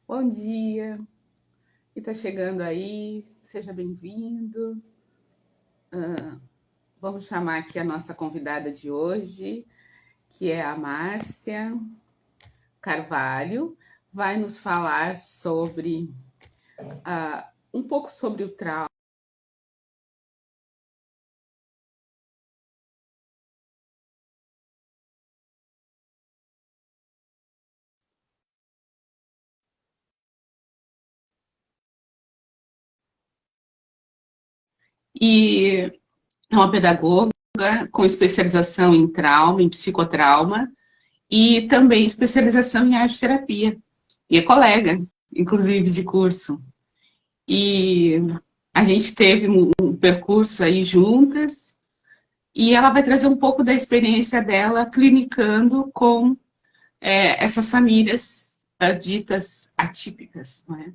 Bom dia, e está chegando aí, seja bem-vindo. Vamos chamar aqui a nossa convidada de hoje, que é a Márcia Carvalho, vai nos falar sobre um pouco sobre o trauma. E é uma pedagoga com especialização em trauma, em psicotrauma, e também especialização em arte-terapia. E é colega, inclusive, de curso. E a gente teve um percurso aí juntas, e ela vai trazer um pouco da experiência dela clinicando com essas famílias ditas atípicas, não é?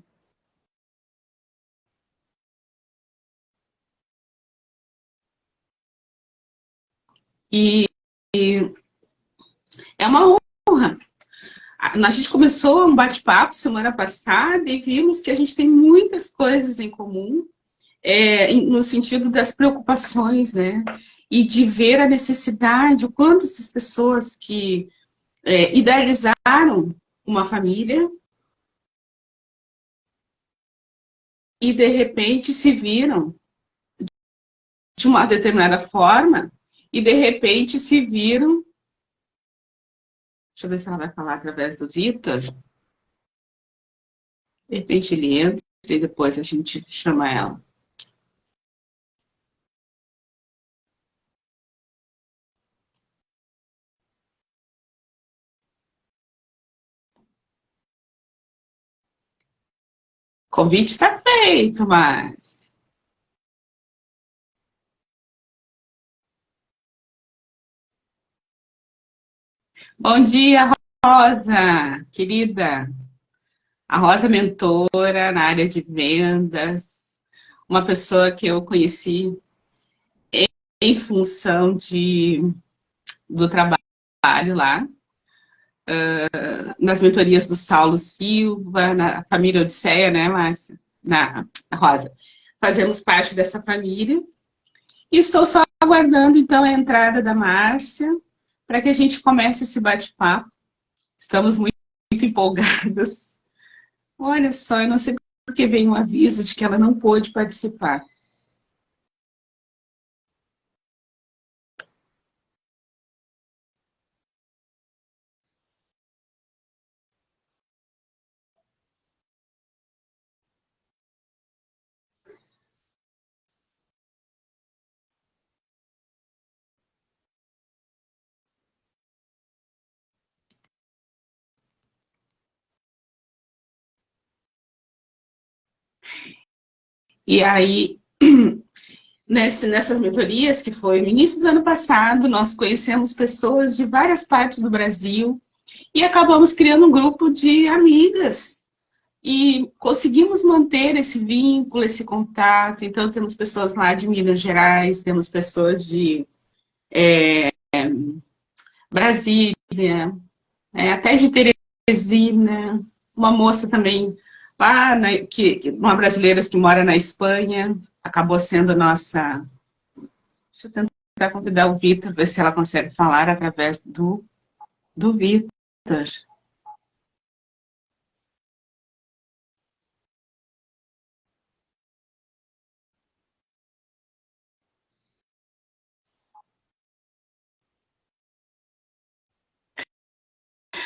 E é uma honra. A gente começou um bate-papo semana passada e vimos que a gente tem muitas coisas em comum, no sentido das preocupações, né? E de ver a necessidade, o quanto essas pessoas que idealizaram uma família e, de repente, se viram de uma determinada forma e, de repente, se viram... Deixa eu ver se ela vai falar através do Vitor. De repente, ele entra e depois a gente chama ela. O convite está feito, mas... Bom dia, Rosa, querida. A Rosa é mentora na área de vendas, uma pessoa que eu conheci em função do trabalho lá, nas mentorias do Saulo Silva, na família Odisseia, né, Márcia? Na Rosa. Fazemos parte dessa família. E estou só aguardando, então, a entrada da Márcia, para que a gente comece esse bate-papo. Estamos muito empolgadas. Olha só, eu não sei porque veio um aviso de que ela não pôde participar. E aí, nessas mentorias, que foi no início do ano passado, nós conhecemos pessoas de várias partes do Brasil e acabamos criando um grupo de amigas. E conseguimos manter esse vínculo, esse contato. Então, temos pessoas lá de Minas Gerais, temos pessoas de Brasília, até de Teresina, uma moça também lá, uma brasileira que mora na Espanha, acabou sendo nossa... Deixa eu tentar convidar o Vitor, ver se ela consegue falar através do Vitor.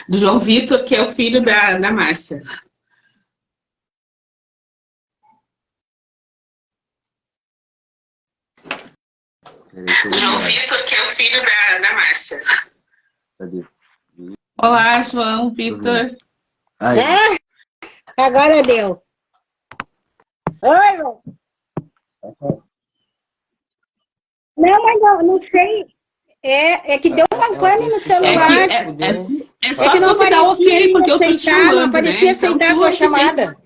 Do João Vitor, que é o filho da Márcia. João Vitor, que é o filho da Márcia. Cadê? Olá, João Vitor. Agora deu. Oi, não, mas não sei. É que deu uma pane no celular. É só que não vai dar ok, porque eu tô te chamando, não parecia aceitar a tua chamada.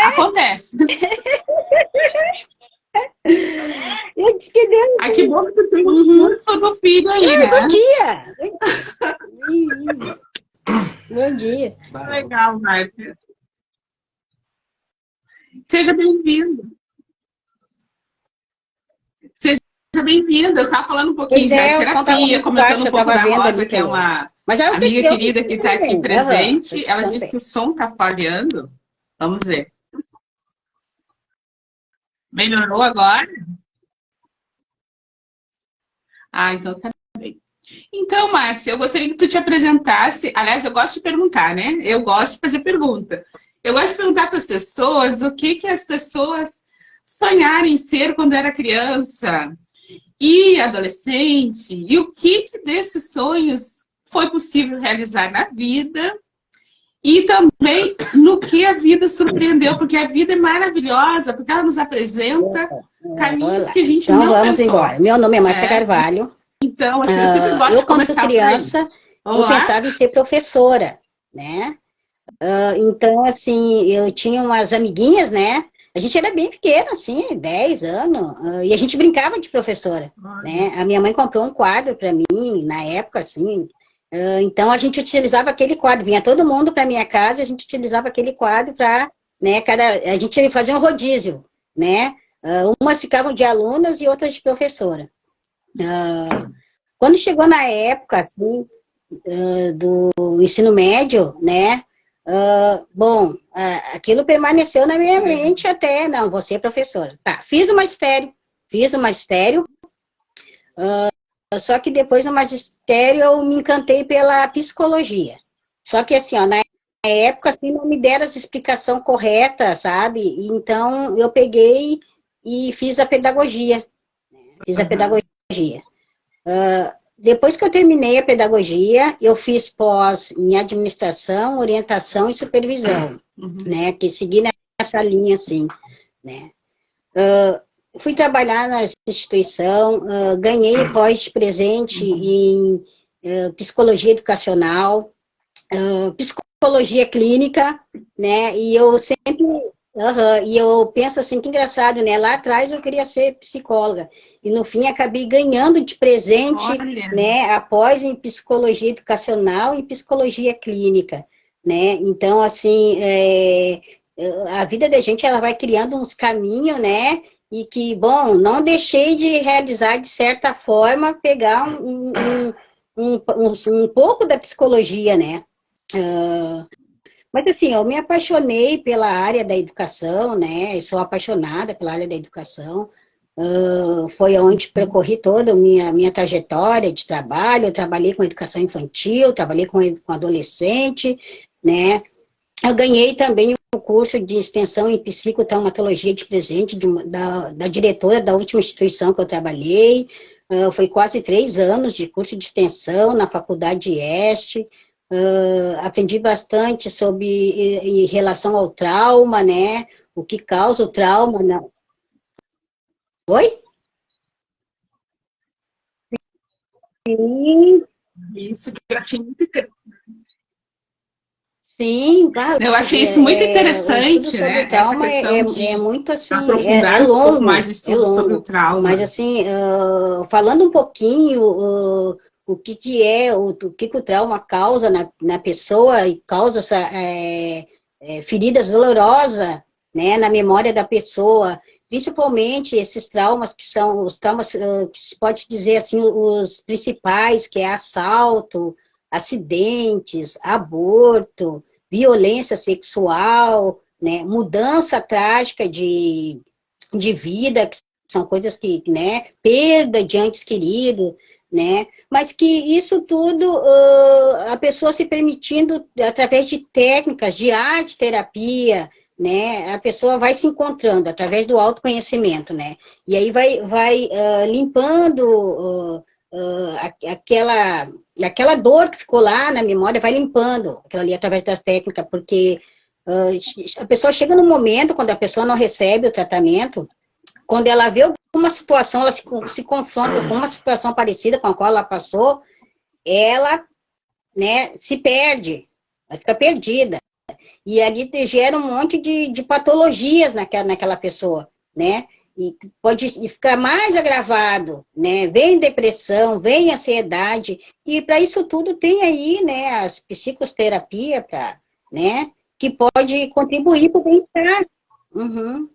Acontece. Eu disse que deu. Que bom que tu tem muito do filho aí, né? Tia. Bom dia. Legal, Márcia. Seja bem-vindo. Seja bem-vinda. Eu estava falando um pouquinho Pois de é, o som estava arte-terapia, muito comentando baixo, um eu pouco estava da vendo Rosa, ali que é que... uma Mas amiga eu querida que estou está aqui bem. Aham, estou presente. Ela escutando disse que bem. o som está falhando. Vamos ver. Melhorou agora? Ah, então tá bem. Então, Márcia, eu gostaria que tu te apresentasse. Aliás, eu gosto de perguntar, né? Eu gosto de fazer pergunta. Eu gosto de perguntar para as pessoas o que as pessoas sonharam em ser quando era criança e adolescente, e o que desses sonhos foi possível realizar na vida, e também no que a vida surpreendeu, porque a vida é maravilhosa, porque ela nos apresenta caminhos Olá. que a gente Então não vamos pensou. embora. Meu nome é Márcia Né? Carvalho. Então, assim, eu sempre gosto Eu, de quando começar por aí. criança, Vamos eu lá? pensava em ser professora, né? Então, assim, eu tinha umas amiguinhas, né? A gente era bem pequena, assim, 10 anos, e a gente brincava de professora, né? A minha mãe comprou um quadro para mim, na época, assim. Então, a gente utilizava aquele quadro, vinha todo mundo para minha casa, a gente utilizava aquele quadro para, né, a gente fazia um rodízio, né? Umas ficavam de alunas e outras de professora. Quando chegou na época, assim, do ensino médio, né? Bom, aquilo permaneceu na minha mente até, não, você é professora. Tá, fiz o magistério, só que depois no magistério eu me encantei pela psicologia. Só que assim, ó, na época assim, não me deram as explicação correta, sabe? E então eu peguei e fiz a pedagogia. Fiz a pedagogia. Depois que eu terminei a pedagogia, eu fiz pós em administração, orientação e supervisão, né? Que segui nessa linha, assim, né? Fui trabalhar na instituição, ganhei pós de presente em psicologia educacional, psicologia clínica, né? E eu sempre e eu penso assim, que engraçado, né? Lá atrás eu queria ser psicóloga. E no fim acabei ganhando de presente, Olha. né? Após em psicologia educacional e psicologia clínica, né? Então, assim, a vida da gente, ela vai criando uns caminhos, né? E que, bom, não deixei de realizar, de certa forma, pegar um pouco da psicologia, né? Mas assim, eu me apaixonei pela área da educação, né? Eu sou apaixonada pela área da educação. Foi onde percorri toda a minha trajetória de trabalho. Eu trabalhei com educação infantil, trabalhei com adolescente, né? Eu ganhei também um curso de extensão em psicotraumatologia de presente da diretora da última instituição que eu trabalhei. Foi quase 3 anos de curso de extensão na faculdade Este. Aprendi bastante sobre em relação ao trauma, né? O que causa o trauma. Oi? Sim, Isso que eu achei muito interessante. sim, claro. Eu achei isso muito O estudo interessante, sobre né? o Essa trauma questão é de muito assim, é aprofundar um pouco mais o longo, é estudo sobre o longo. Mas trauma. assim, falando um pouquinho o que é, o que o trauma causa na pessoa e causa essa feridas dolorosas, né, na memória da pessoa, principalmente esses traumas que são os traumas que se pode dizer assim, os principais, que é assalto, acidentes, aborto, violência sexual, né, mudança trágica de vida, que são coisas que, né, perda de entes queridos, né, mas que isso tudo, a pessoa se permitindo, através de técnicas de arte terapia, né, a pessoa vai se encontrando através do autoconhecimento, né, e aí vai limpando aquela dor que ficou lá na memória, vai limpando aquilo ali através das técnicas, porque a pessoa chega num momento, quando a pessoa não recebe o tratamento, quando ela vê alguma situação, ela se confronta com uma situação parecida com a qual ela passou, ela, né, se perde, ela fica perdida. E ali gera um monte de patologias naquela pessoa, né? e pode ficar mais agravado, né? Vem depressão, vem ansiedade, e para isso tudo tem aí, né, as psicoterapia, né, que pode contribuir para o bem-estar. Uhum.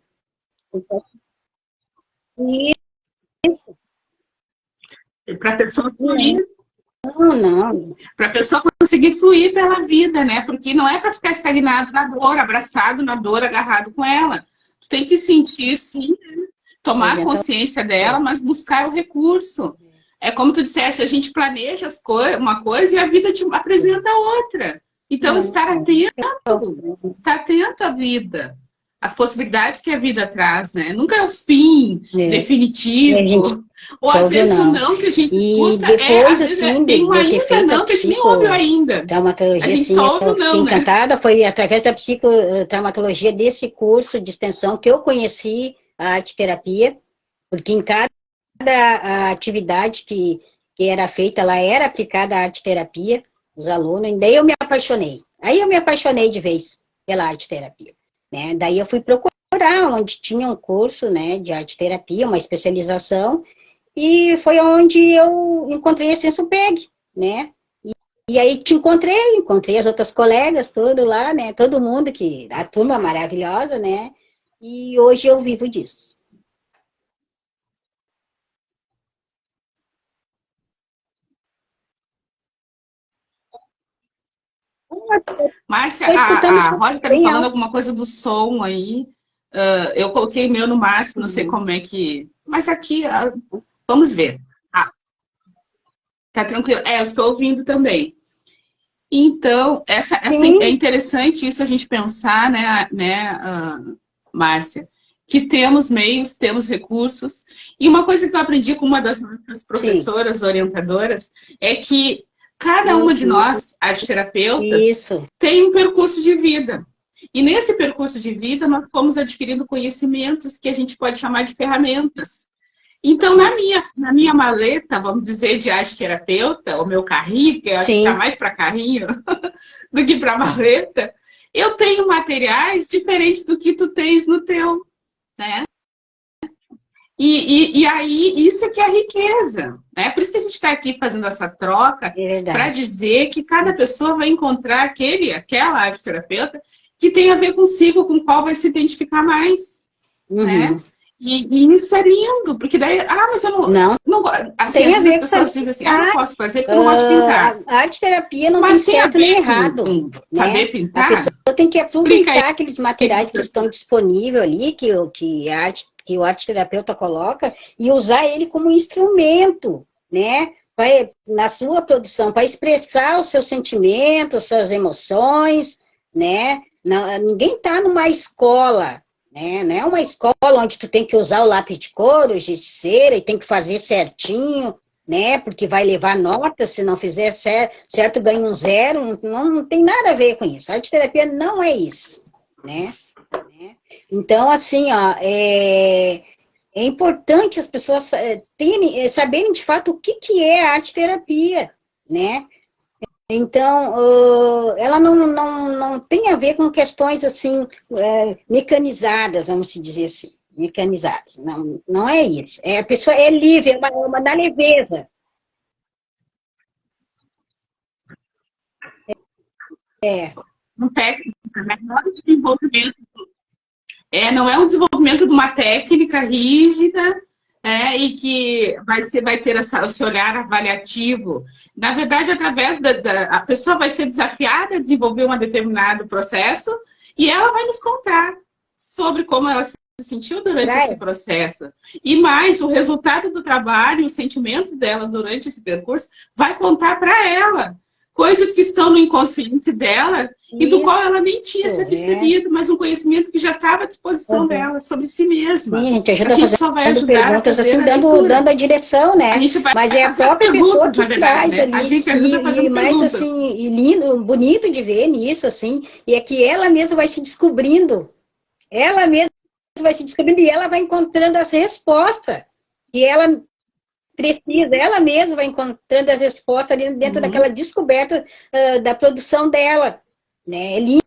Para a pessoa fluir, Não, não. para a pessoa conseguir fluir pela vida, né? Porque não é para ficar estagnado na dor, abraçado na dor, agarrado com ela. Tu tem que sentir, sim, tomar Exatamente. consciência dela, mas buscar o recurso. É como tu disseste, a gente planeja uma coisa e a vida te apresenta outra. Então, estar atento à vida, às possibilidades que a vida traz, né? Nunca é o fim definitivo. Ou às vezes o não que a gente escuta depois, às vezes assim, tem um de ter ainda feito não que a gente nem ouve ainda. Traumatologia, A gente assim, só ouve o eu fiquei não, né? encantada, foi através da psicotraumatologia desse curso de extensão que eu conheci a arte-terapia, porque em cada atividade que era feita, ela era aplicada à arte-terapia, os alunos, e daí eu me apaixonei. Aí eu me apaixonei de vez pela arte-terapia, né? Daí eu fui procurar onde tinha um curso, né, de arte-terapia, uma especialização, e foi onde eu encontrei a Sensupeg, né? E aí te encontrei as outras colegas, tudo lá, né? Todo mundo, a turma maravilhosa, né? E hoje eu vivo disso. Márcia, Estou escutando a Rosa está me bem falando alto. alguma coisa do som aí. Eu coloquei meu no máximo, não sei como é que. Mas aqui, vamos ver. Ah, tá tranquilo. Eu estou ouvindo também. Então, é Sim, interessante isso a gente pensar, Márcia, que temos meios, temos recursos. E uma coisa que eu aprendi com uma das nossas sim. professoras orientadoras é que cada uma de nós, arteterapeutas, Isso. tem um percurso de vida. E nesse percurso de vida, nós fomos adquirindo conhecimentos que a gente pode chamar de ferramentas. Então, na minha maleta, vamos dizer, de arte terapeuta, o meu carrinho, que eu acho que está Sim. mais para carrinho do que para maleta, eu tenho materiais diferentes do que tu tens no teu, né? E aí, isso que é a riqueza, né? Por isso que a gente está aqui fazendo essa troca, É para verdade. dizer que cada pessoa vai encontrar aquela arte terapeuta que tem a ver consigo, com qual vai se identificar mais, né? Uhum. E isso é lindo, porque daí, mas eu Não não assim, às tem a vezes as ver com pessoas saber dizem assim, não pintar. posso fazer porque eu não gosto de pintar. A arte terapia não tem Mas tem a certo nem ver errado, com né? saber A pessoa pintar? tem que Explica aí. aproveitar aqueles materiais que estão disponíveis ali, que o arte terapeuta coloca, e usar ele como instrumento, né? Na sua produção, para expressar os seus sentimentos, suas emoções, né? Ninguém está numa escola, né? Não é uma escola onde tu tem que usar o lápis de cor, o giz de cera, e tem que fazer certinho, né? Porque vai levar nota, se não fizer certo, ganha um zero. Não tem nada a ver com isso. A arte terapia não é isso, né? Então, assim, ó, é importante as pessoas saberem de fato o que é a arte terapia, né? Então, ela não tem a ver com questões assim, mecanizadas, vamos se dizer assim, mecanizadas. Não é isso. A pessoa é livre, é uma da leveza. É, Um técnico, né? Não é um desenvolvimento de uma técnica rígida, e que vai ter esse olhar avaliativo. Na verdade, através a pessoa vai ser desafiada a desenvolver um determinado processo e ela vai nos contar sobre como ela se sentiu durante esse processo. E mais, o resultado do trabalho, os sentimentos dela durante esse percurso, vai contar para ela coisas que estão no inconsciente dela e do qual ela nem tinha se percebido, mas um conhecimento que já estava à disposição dela sobre si mesma. Sim, a gente A ajuda gente só vai fazendo ajudar a perguntas, fazer assim, a dando leitura. a direção, A né? gente vai Mas é a fazer própria pessoa perguntas, que na verdade, traz né? A ali. gente ajuda E fazendo mais, perguntas. assim, e lindo, bonito de ver nisso, assim, e é que ela mesma vai se descobrindo. Ela mesma vai se descobrindo e ela vai encontrando as respostas que ela precisa, ela mesma vai encontrando as respostas ali dentro daquela descoberta da produção dela, né? É lindo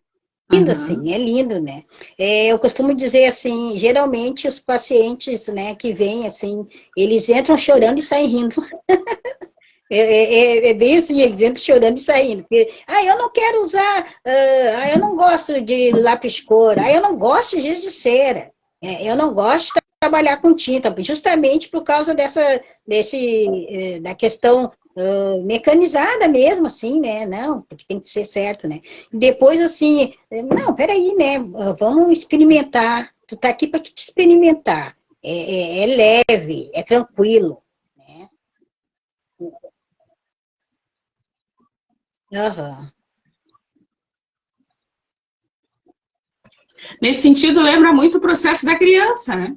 lindo, Aham. assim, é lindo, né? Eu costumo dizer assim, geralmente os pacientes, né, que vêm, assim, eles entram chorando e saem rindo. É bem assim, eles entram chorando e saindo. Porque, eu não quero usar, eu não gosto de lápis cor, eu não gosto de giz de cera, eu não gosto de trabalhar com tinta, justamente por causa da questão mecanizada mesmo, assim, né? Não, porque tem que ser certo, né? Depois, assim, não, peraí, né? Vamos experimentar. Tu tá aqui para te experimentar. É leve, é tranquilo, né? Aham. Nesse sentido, lembra muito o processo da criança, né?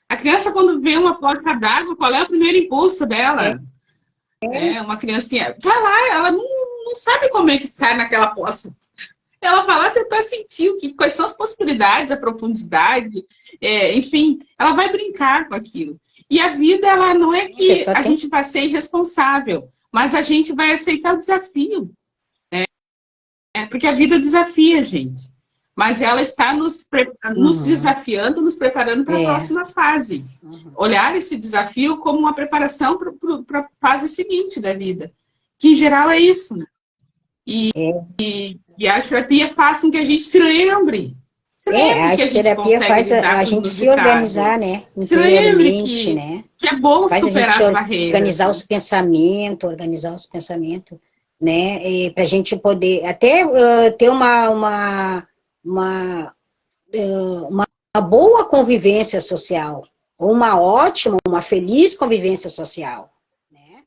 A criança, quando vê uma poça d'água, qual é o primeiro impulso É, dela? É, uma criancinha vai lá, ela não sabe como é que está naquela poça. Ela vai lá tentar sentir quais são as possibilidades, a profundidade, enfim, ela vai brincar com aquilo. E a vida, ela não é a que pessoa a tem. gente vai ser irresponsável, mas a gente vai aceitar o desafio. Porque a vida desafia a gente. Mas ela está nos Uhum. desafiando, nos preparando para a É. próxima fase. Uhum. Olhar esse desafio como uma preparação para a fase seguinte da vida. Que, em geral, é isso. Né? É. E a terapia faz com que a gente se lembre. Se A lembre que a arte gente terapia consegue faz lidar a com o gente se inusitável. organizar, né, Se lembre interiormente, né? que é bom Faz a gente superar se as barreiras. organizar Né? organizar os pensamentos, né? Para a gente poder até ter uma, uma boa convivência social, ou uma ótima, uma feliz convivência social, né?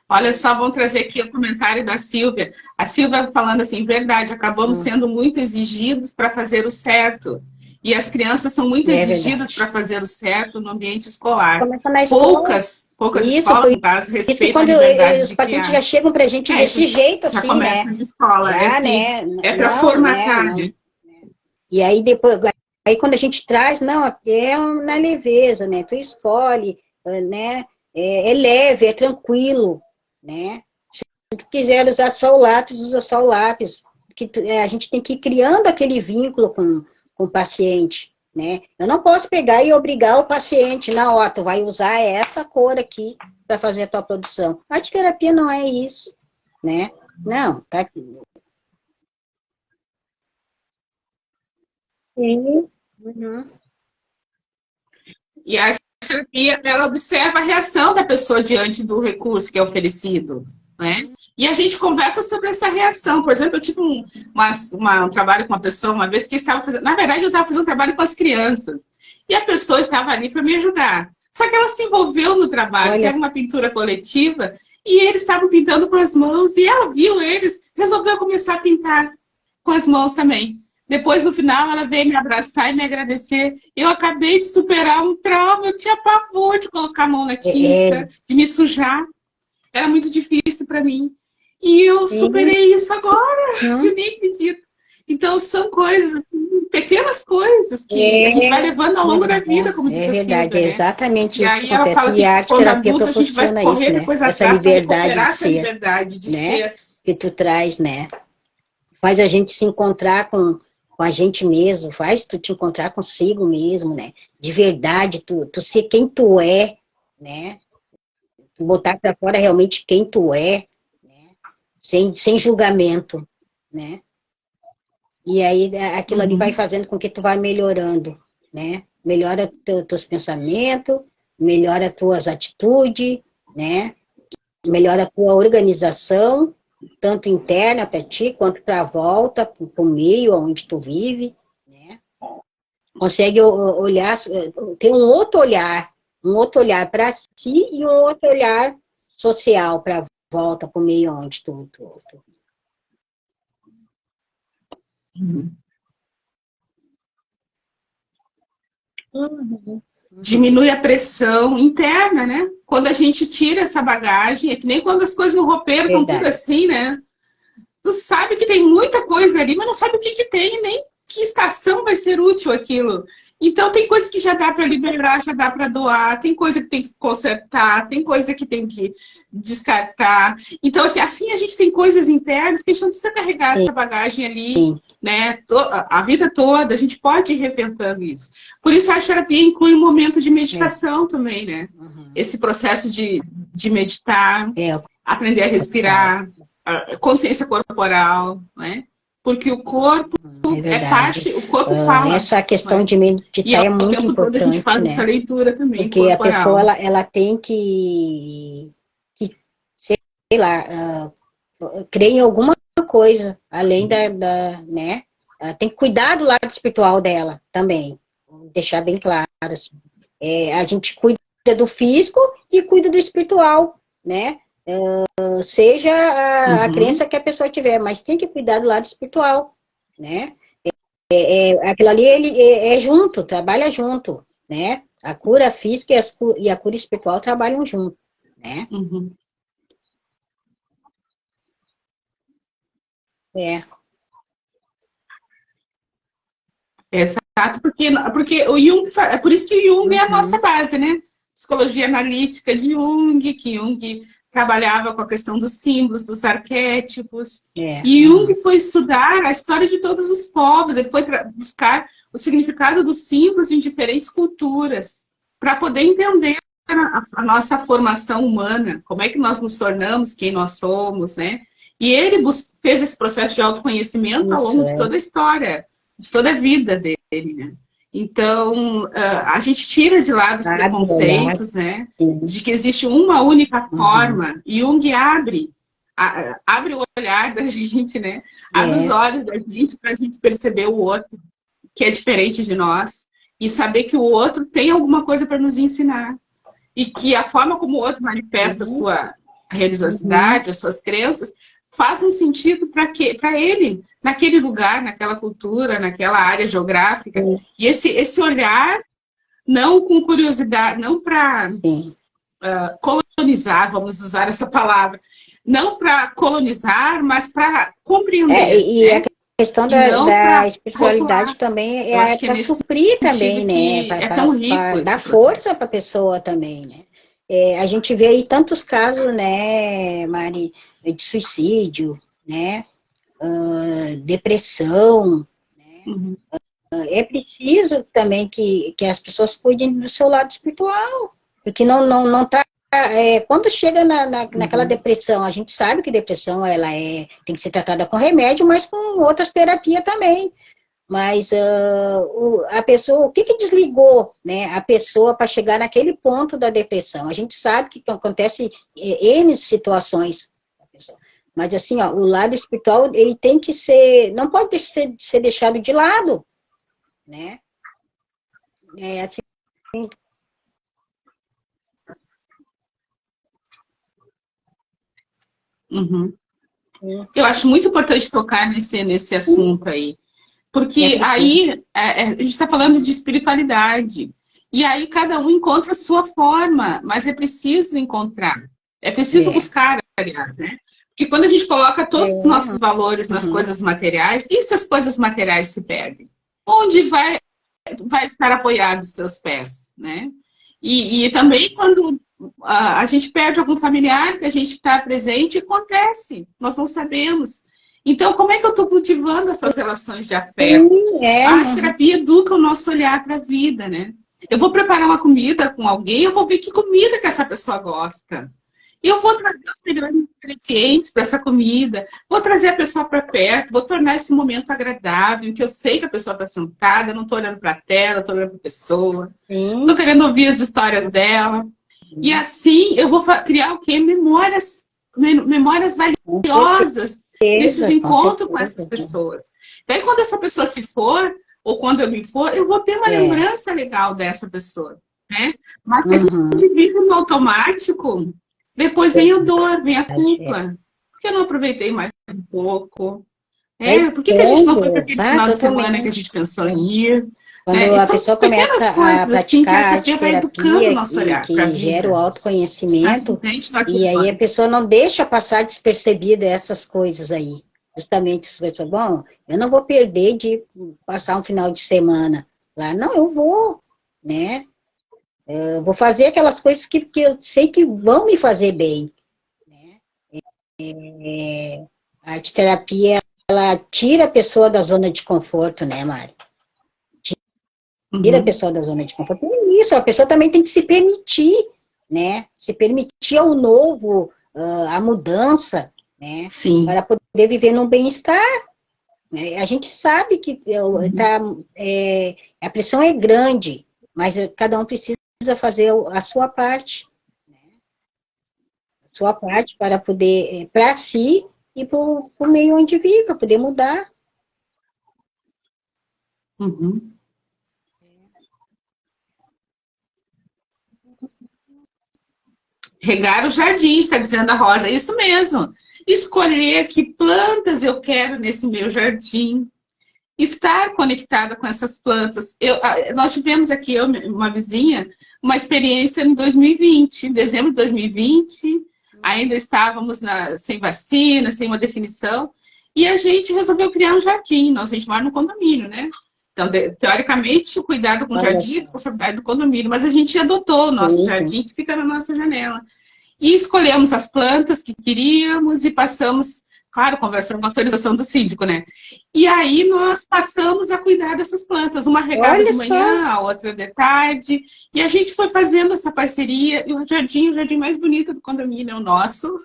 Olha só, vamos trazer aqui o comentário da Silvia. A Silvia falando assim, verdade, acabamos sendo muito exigidos para fazer o certo. E as crianças são muito É exigidas verdade. para fazer o certo no ambiente escolar. Começa na escola. Poucas Isso, escolas, no caso, isso que respeitam a quando liberdade os de pacientes já criar. chegam para a gente Isso desse jeito, já assim, começa né? na escola. Já, né? É para Não, né? formatar, Não. né? E aí depois, aí quando a gente traz, não, é na leveza, né? Tu escolhe, né? É leve, é tranquilo, né? Se tu quiser usar só o lápis, usa só o lápis. A gente tem que ir criando aquele vínculo com o paciente, né? Eu não posso pegar e obrigar o paciente, não, ó, tu vai usar essa cor aqui para fazer a tua produção. A arte terapia não é isso, né? Não, tá aqui. Sim. Uhum. E a terapia, ela observa a reação da pessoa diante do recurso que é oferecido, né? E a gente conversa sobre essa reação. Por exemplo, eu tive um trabalho com uma pessoa uma vez que estava fazendo... Na verdade, eu estava fazendo um trabalho com as crianças. E a pessoa estava ali para me ajudar. Só que ela se envolveu no trabalho, que Olha, era uma pintura coletiva, e eles estavam pintando com as mãos, e ela viu eles, resolveu começar a pintar com as mãos também. Depois, no final, ela veio me abraçar e me agradecer. Eu acabei de superar um trauma, eu tinha pavor de colocar a mão na é, tinta, de me sujar. Era muito difícil para mim. E eu sim. superei isso agora, eu Uhum. nem acredito. Então, são coisas, assim, pequenas coisas que a gente vai É, levando ao longo da vida, como diz é a verdade, Silvia, é né? exatamente E isso que aí ela fala acontece. E assim a que arte quando terapia adultos a gente vai proporciona isso, correr né? depois Essa atrás para liberdade recuperar de essa ser, liberdade de né? ser. Que tu traz, né? Faz a gente se encontrar com a gente mesmo, faz tu te encontrar consigo mesmo, né? De verdade, tu ser quem tu é, né? Tu botar para fora realmente quem tu é, né? Sem julgamento, né? E aí aquilo ali vai Uhum. fazendo com que tu vá melhorando, né? Melhora teus pensamentos, melhora tuas atitudes, né? Melhora a tua organização, tanto interna para ti, quanto para a volta, para o meio onde tu vive, né? Consegue olhar, ter um outro olhar para si e um outro olhar social para a volta, para o meio onde tu. Uhum. Diminui a pressão interna, né? Quando a gente tira essa bagagem, é que nem quando as coisas no roupeiro estão tudo Verdade. assim, né? Tu sabe que tem muita coisa ali, mas não sabe o que tem, nem que estação vai ser útil aquilo. Então, tem coisa que já dá para liberar, já dá para doar, tem coisa que tem que consertar, tem coisa que tem que descartar. Então, assim a gente tem coisas internas que a gente não precisa carregar essa bagagem ali, né? A vida toda, a gente pode ir reventando isso. Por isso, a arte-terapia inclui um momento de meditação também, né? Esse processo de meditar, aprender a respirar, a consciência corporal, né? Porque o corpo é parte, o corpo fala. Essa questão, né, de meditar é muito importante, a gente faz, né, essa leitura também, porque corporal. A pessoa ela tem que sei lá, crer em alguma coisa, além né? Ela tem que cuidar do lado espiritual dela também. Vou deixar bem claro, assim. A gente cuida do físico e cuida do espiritual, né? Seja a crença que a pessoa tiver, mas tem que cuidar do lado espiritual, né? Aquilo ali ele é junto, trabalha junto, né? A cura física e a cura espiritual trabalham junto, né? Exato, porque o Jung, é por isso que o Jung é a nossa base, né? Psicologia analítica de Jung, que Jung trabalhava com a questão dos símbolos, dos arquétipos. E Jung foi estudar a história de todos os povos, ele foi buscar o significado dos símbolos em diferentes culturas, para poder entender a nossa formação humana, como é que nós nos tornamos, quem nós somos, né? E ele fez esse processo de autoconhecimento ao longo de toda a história, de toda a vida dele, né? Então, a gente tira de lado os preconceitos, né? De que existe uma única forma. E Jung abre o olhar da gente, né? Abre os olhos da gente para a gente perceber o outro, que é diferente de nós. E saber que o outro tem alguma coisa para nos ensinar. E que a forma como o outro manifesta a sua religiosidade, as suas crenças, faz um sentido para ele, naquele lugar, naquela cultura, naquela área geográfica. E esse olhar, não com curiosidade, não para colonizar, vamos usar essa palavra, não para colonizar, mas para compreender. A questão da espiritualidade também é para suprir também, né? Para dar força para a pessoa também, né? A gente vê aí tantos casos, né, Mari, de suicídio, né, depressão, né? É preciso também que as pessoas cuidem do seu lado espiritual, porque não tá, quando chega naquela depressão, a gente sabe que depressão tem que ser tratada com remédio, mas com outras terapias também. Mas a pessoa, o que desligou, né, a pessoa para chegar naquele ponto da depressão? A gente sabe que acontece N situações. Mas assim, o lado espiritual, ele tem que ser, não pode ser deixado de lado, né? Assim. Eu acho muito importante tocar nesse assunto aí. Porque aí a gente está falando de espiritualidade. E aí cada um encontra a sua forma, mas é preciso encontrar. É preciso buscar, aliás, né? Porque quando a gente coloca todos os nossos valores nas coisas materiais, e se as coisas materiais se perdem? Onde vai estar apoiado os teus pés, né? E também quando a gente perde algum familiar que a gente está presente, acontece. Nós não sabemos. Então, como é que eu estou cultivando essas relações de afeto? A arte-terapia educa o nosso olhar para a vida, né? Eu vou preparar uma comida com alguém, eu vou ver que comida que essa pessoa gosta. Eu vou trazer os melhores ingredientes para essa comida, vou trazer a pessoa para perto, vou tornar esse momento agradável, que eu sei que a pessoa está sentada, eu não estou olhando para a tela, estou olhando para a pessoa, estou querendo ouvir as histórias dela. E assim, eu vou criar o quê? Memórias valiosas desses encontros com essas pessoas. Daí, quando essa pessoa se for, ou quando eu me for, eu vou ter uma lembrança legal dessa pessoa, né? Mas se a gente vive no automático, depois vem a dor, vem a culpa. Por que eu não aproveitei mais um pouco? Por que a gente não foi para aquele final de semana que a gente pensou em ir? Quando a pessoa começa a praticar a arte-terapia, que gera o autoconhecimento, e aí a pessoa não deixa passar despercebida essas coisas aí. Justamente, bom, eu não vou perder de passar um final de semana Lá, não, eu vou, né? Eu vou fazer aquelas coisas que eu sei que vão me fazer bem, né? A arte terapia, ela tira a pessoa da zona de conforto, né, Mari? Tira a Uhum. pessoa da zona de conforto. E é isso, a pessoa também tem que se permitir, né? Se permitir ao novo, a mudança, né? Sim. Para poder viver num bem-estar. Né? A gente sabe que Uhum. a pressão é grande, mas cada um precisa fazer a sua parte. A sua parte para poder, para si e para o meio onde vive, para poder mudar. Uhum. Regar o jardim, está dizendo a Rosa. Isso mesmo. Escolher que plantas eu quero nesse meu jardim. Estar conectada com essas plantas. Nós tivemos aqui, eu, uma vizinha, uma experiência em 2020, em dezembro de 2020, ainda estávamos sem vacina, sem uma definição, e a gente resolveu criar um jardim. A gente mora no condomínio, né? Então, teoricamente, o cuidado com o Olha jardim é só. responsabilidade do condomínio, mas a gente adotou o nosso Sim, sim. jardim que fica na nossa janela. E escolhemos as plantas que queríamos e passamos, claro, conversando com a autorização do síndico, né? E aí nós passamos a cuidar dessas plantas, uma regava de Olha só. manhã, a outra de tarde, e a gente foi fazendo essa parceria, e o jardim mais bonito do condomínio é o nosso.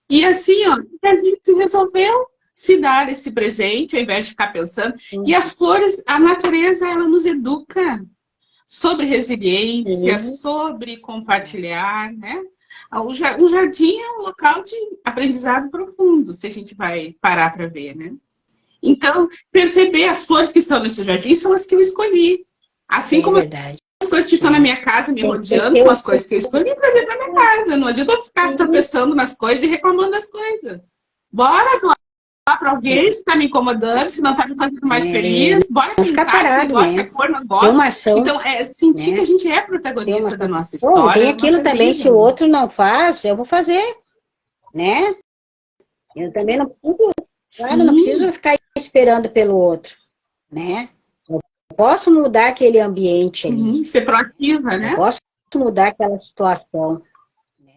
E assim, ó, a gente resolveu se dar esse presente, ao invés de ficar pensando. E as flores, a natureza, ela nos educa sobre resiliência, Sim. sobre compartilhar, né? O jardim é um local de aprendizado profundo, se a gente vai parar para ver, né? Então, perceber as flores que estão nesse jardim são as que eu escolhi. Assim É como verdade. as coisas que estão na minha casa me Tem que rodeando ter são o as coisas que eu escolhi trazer para minha casa. Não adianta eu ficar sim, tropeçando nas coisas e reclamando das coisas. Bora doar para alguém se está me incomodando, se não está me fazendo mais é, feliz. Bora não ficar pintar esse parado, negócio, se né? a cor não Ter gosta. uma ação, Então, é sentir que a né? gente é Ter uma protagonista da ação. nossa Bom, tem história, da aquilo nossa também, se vida, o né? outro não faz, eu vou fazer, né? Eu também não preciso, claro, não preciso Sim, ficar esperando pelo outro, né? Eu posso mudar aquele ambiente ali, uhum, ser proativa, eu né? posso mudar aquela situação, né?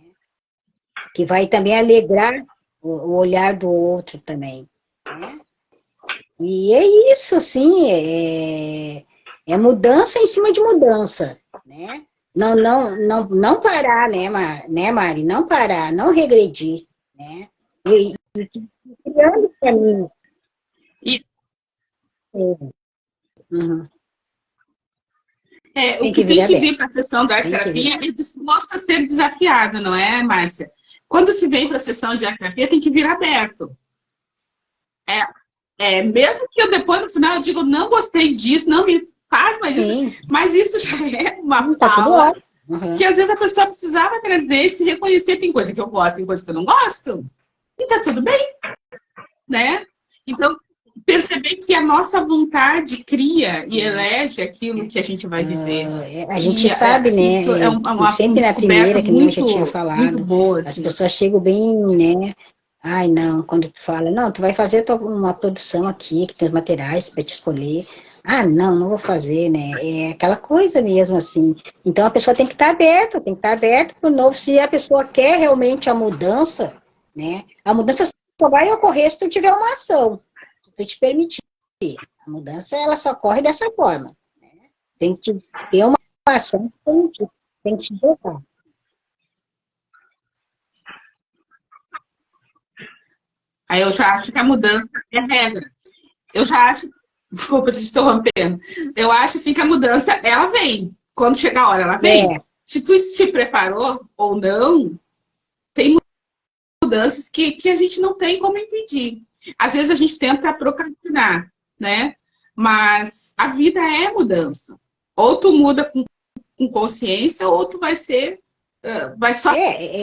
Que vai também alegrar o olhar do outro também, né? E é isso, assim, é mudança em cima de mudança, né? Não parar, né, Mari? Não parar, não regredir, né? E criando esse caminho. E Uhum. o Tem que que tem vir que vir aberto, para a sessão da arte tem que vir terapia aberto. é disposto a ser desafiado, não é, Márcia? Quando se vem para a sessão de arte terapia, tem que vir aberto. Mesmo que eu depois, no final, eu digo, não gostei disso, não me faz mais isso, Sim, mas isso já é uma tá tudo fala ótimo. Uhum. que às vezes a pessoa precisava trazer e se reconhecer. Tem coisa que eu gosto, tem coisa que eu não gosto, e tá tudo bem, né? Então, perceber que a nossa vontade cria e elege aquilo que a gente vai viver. A gente E sabe, isso é né? E uma sempre na descoberta primeira, que nem eu já tinha muito, muito falado, boa, as assim. pessoas chegam bem, né? Ai, não, quando tu fala, não, tu vai fazer uma produção aqui, que tem os materiais para te escolher. Ah, não vou fazer, né? É aquela coisa mesmo, assim. Então a pessoa tem que estar aberta para o novo. Se a pessoa quer realmente a mudança, né? A mudança só vai ocorrer se tu tiver uma ação, se tu te permitir. A mudança, ela só ocorre dessa forma. Tem que ter uma ação, tem que se jogar. Aí eu já acho que a mudança é regra. Eu já acho, desculpa te interrompendo, eu acho assim que a mudança, ela vem. Quando chegar a hora, ela vem. É, Se tu se preparou ou não, tem mudanças que a gente não tem como impedir. Às vezes a gente tenta procrastinar, né? Mas a vida é mudança. Ou tu muda com consciência, ou tu vai ser, vai só quando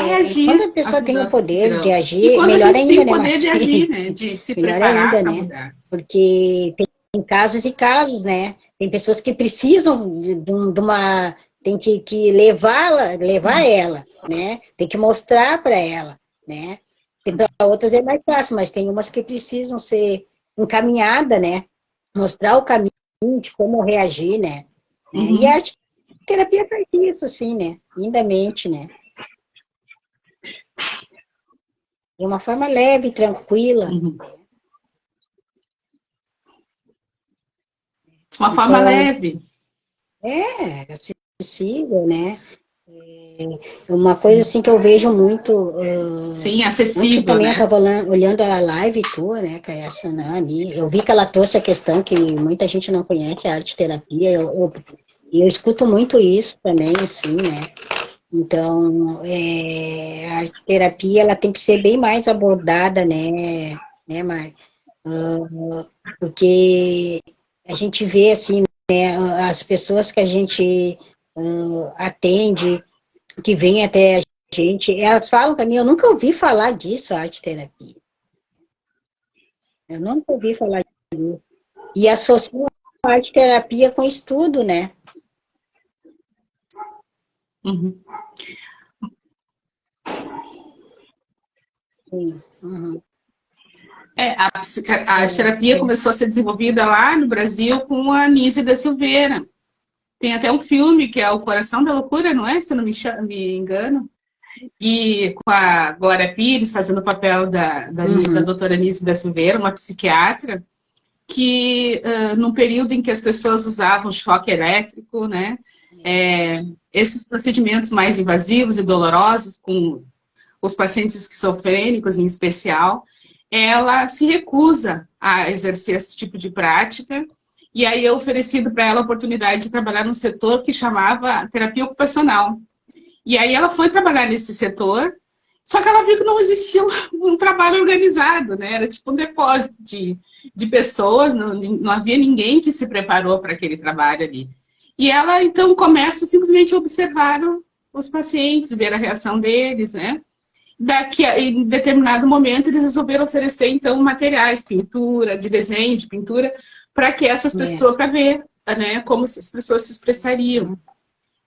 reagir a às pessoa tem o mudanças que poder de virão. E agir, quando a melhor gente tem ainda, o né, Mari? poder de agir, né? De se Melhor preparar ainda, para né? mudar. Porque tem casos e casos, né? Tem pessoas que precisam de uma. Tem que levar ela, né? Tem que mostrar para ela, né? Tem para outras é mais fácil, mas tem umas que precisam ser encaminhadas, né? Mostrar o caminho de como reagir, né? Uhum. E a arte terapia faz isso, assim, né? Lindamente, né? De uma forma leve, tranquila. Uhum. De uma forma Então, leve. acessível, né? Uma coisa Sim, assim que eu vejo muito. sim, Ontem acessível, também eu né? estava olhando a live tua, né, com a Sanã ali. Eu vi que ela trouxe a questão que muita gente não conhece, a arte terapia. Eu escuto muito isso também, assim, né? Então, a arte terapia ela tem que ser bem mais abordada, né, Mari? Porque a gente vê assim, né, as pessoas que a gente atende, que vêm até a gente, elas falam para mim, eu nunca ouvi falar disso, arte terapia. Eu nunca ouvi falar disso. E associam a arte terapia com estudo, né? Uhum. Sim. Uhum. A terapia começou a ser desenvolvida lá no Brasil com a Anísia da Silveira. Tem até um filme que é O Coração da Loucura, não é? Se eu não me engano. E com a Glória Pires fazendo o papel da Uhum. doutora Anísia da Silveira, uma psiquiatra, que num período em que as pessoas usavam choque elétrico, né? Esses procedimentos mais invasivos e dolorosos, com os pacientes esquizofrênicos em especial, ela se recusa a exercer esse tipo de prática. E aí é oferecido para ela a oportunidade de trabalhar num setor que chamava terapia ocupacional. E aí ela foi trabalhar nesse setor, só que ela viu que não existia um trabalho organizado, né? Era tipo um depósito de pessoas, não havia ninguém que se preparou para aquele trabalho ali. E ela, então, começa simplesmente a observar os pacientes, ver a reação deles, né? Em determinado momento, eles resolveram oferecer, então, materiais, pintura, de desenho, de pintura, para que essas pessoas, para ver, né, como essas pessoas se expressariam.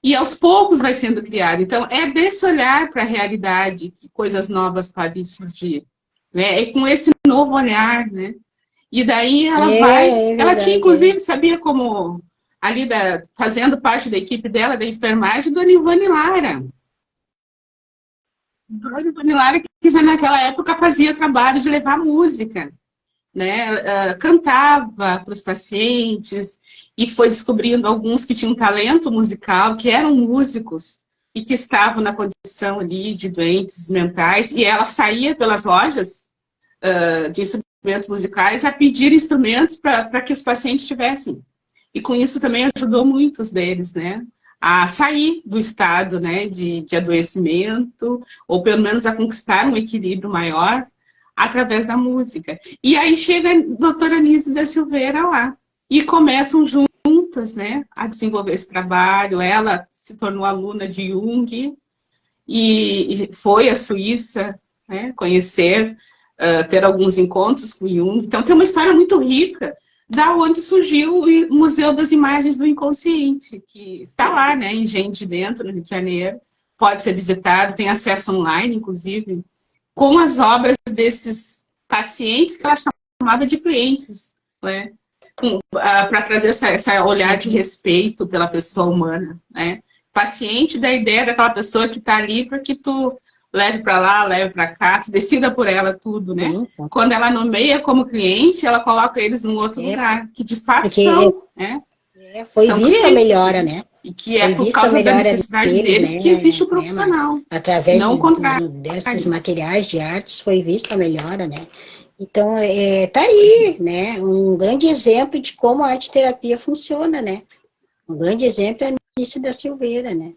E aos poucos vai sendo criado. Então, é desse olhar para a realidade que coisas novas podem surgir. Né? É com esse novo olhar, né? E daí ela vai. É Ela tinha, verdade. inclusive, sabia como ali fazendo parte da equipe dela, da enfermagem, Dona Ivone Lara. Dona Ivone Lara, que já naquela época fazia trabalho de levar música, né? Cantava para os pacientes e foi descobrindo alguns que tinham talento musical, que eram músicos e que estavam na condição ali de doentes mentais, e ela saía pelas lojas de instrumentos musicais a pedir instrumentos para que os pacientes tivessem. E com isso também ajudou muitos deles, né? A sair do estado, né, de adoecimento, ou pelo menos a conquistar um equilíbrio maior através da música. E aí chega a doutora Anísia da Silveira lá, e começam juntas, né, a desenvolver esse trabalho. Ela se tornou aluna de Jung, e foi à Suíça, né, conhecer, ter alguns encontros com Jung. Então tem uma história muito rica da onde surgiu o Museu das Imagens do Inconsciente, que está lá, né, em Gente de Dentro, no Rio de Janeiro. Pode ser visitado, tem acesso online, inclusive, com as obras desses pacientes que ela chamava de clientes, né? Para trazer essa olhar de respeito pela pessoa humana, né? Paciente da ideia daquela pessoa que está ali para que tu leve para lá, leve para cá, tu decida por ela tudo, né? Sim, sim. Quando ela nomeia como cliente, ela coloca eles num outro lugar, que de fato Porque são, né? foi São vista a clientes, melhora, né? né? E que é Foi por vista a causa da melhora necessidade deles, deles que existe o Mari? profissional, Através não o contrário. desses materiais de artes foi vista a melhora, né? Então, tá aí, né? Um grande exemplo de como a arte terapia funciona, né? Um grande exemplo é a Anice da Silveira, né?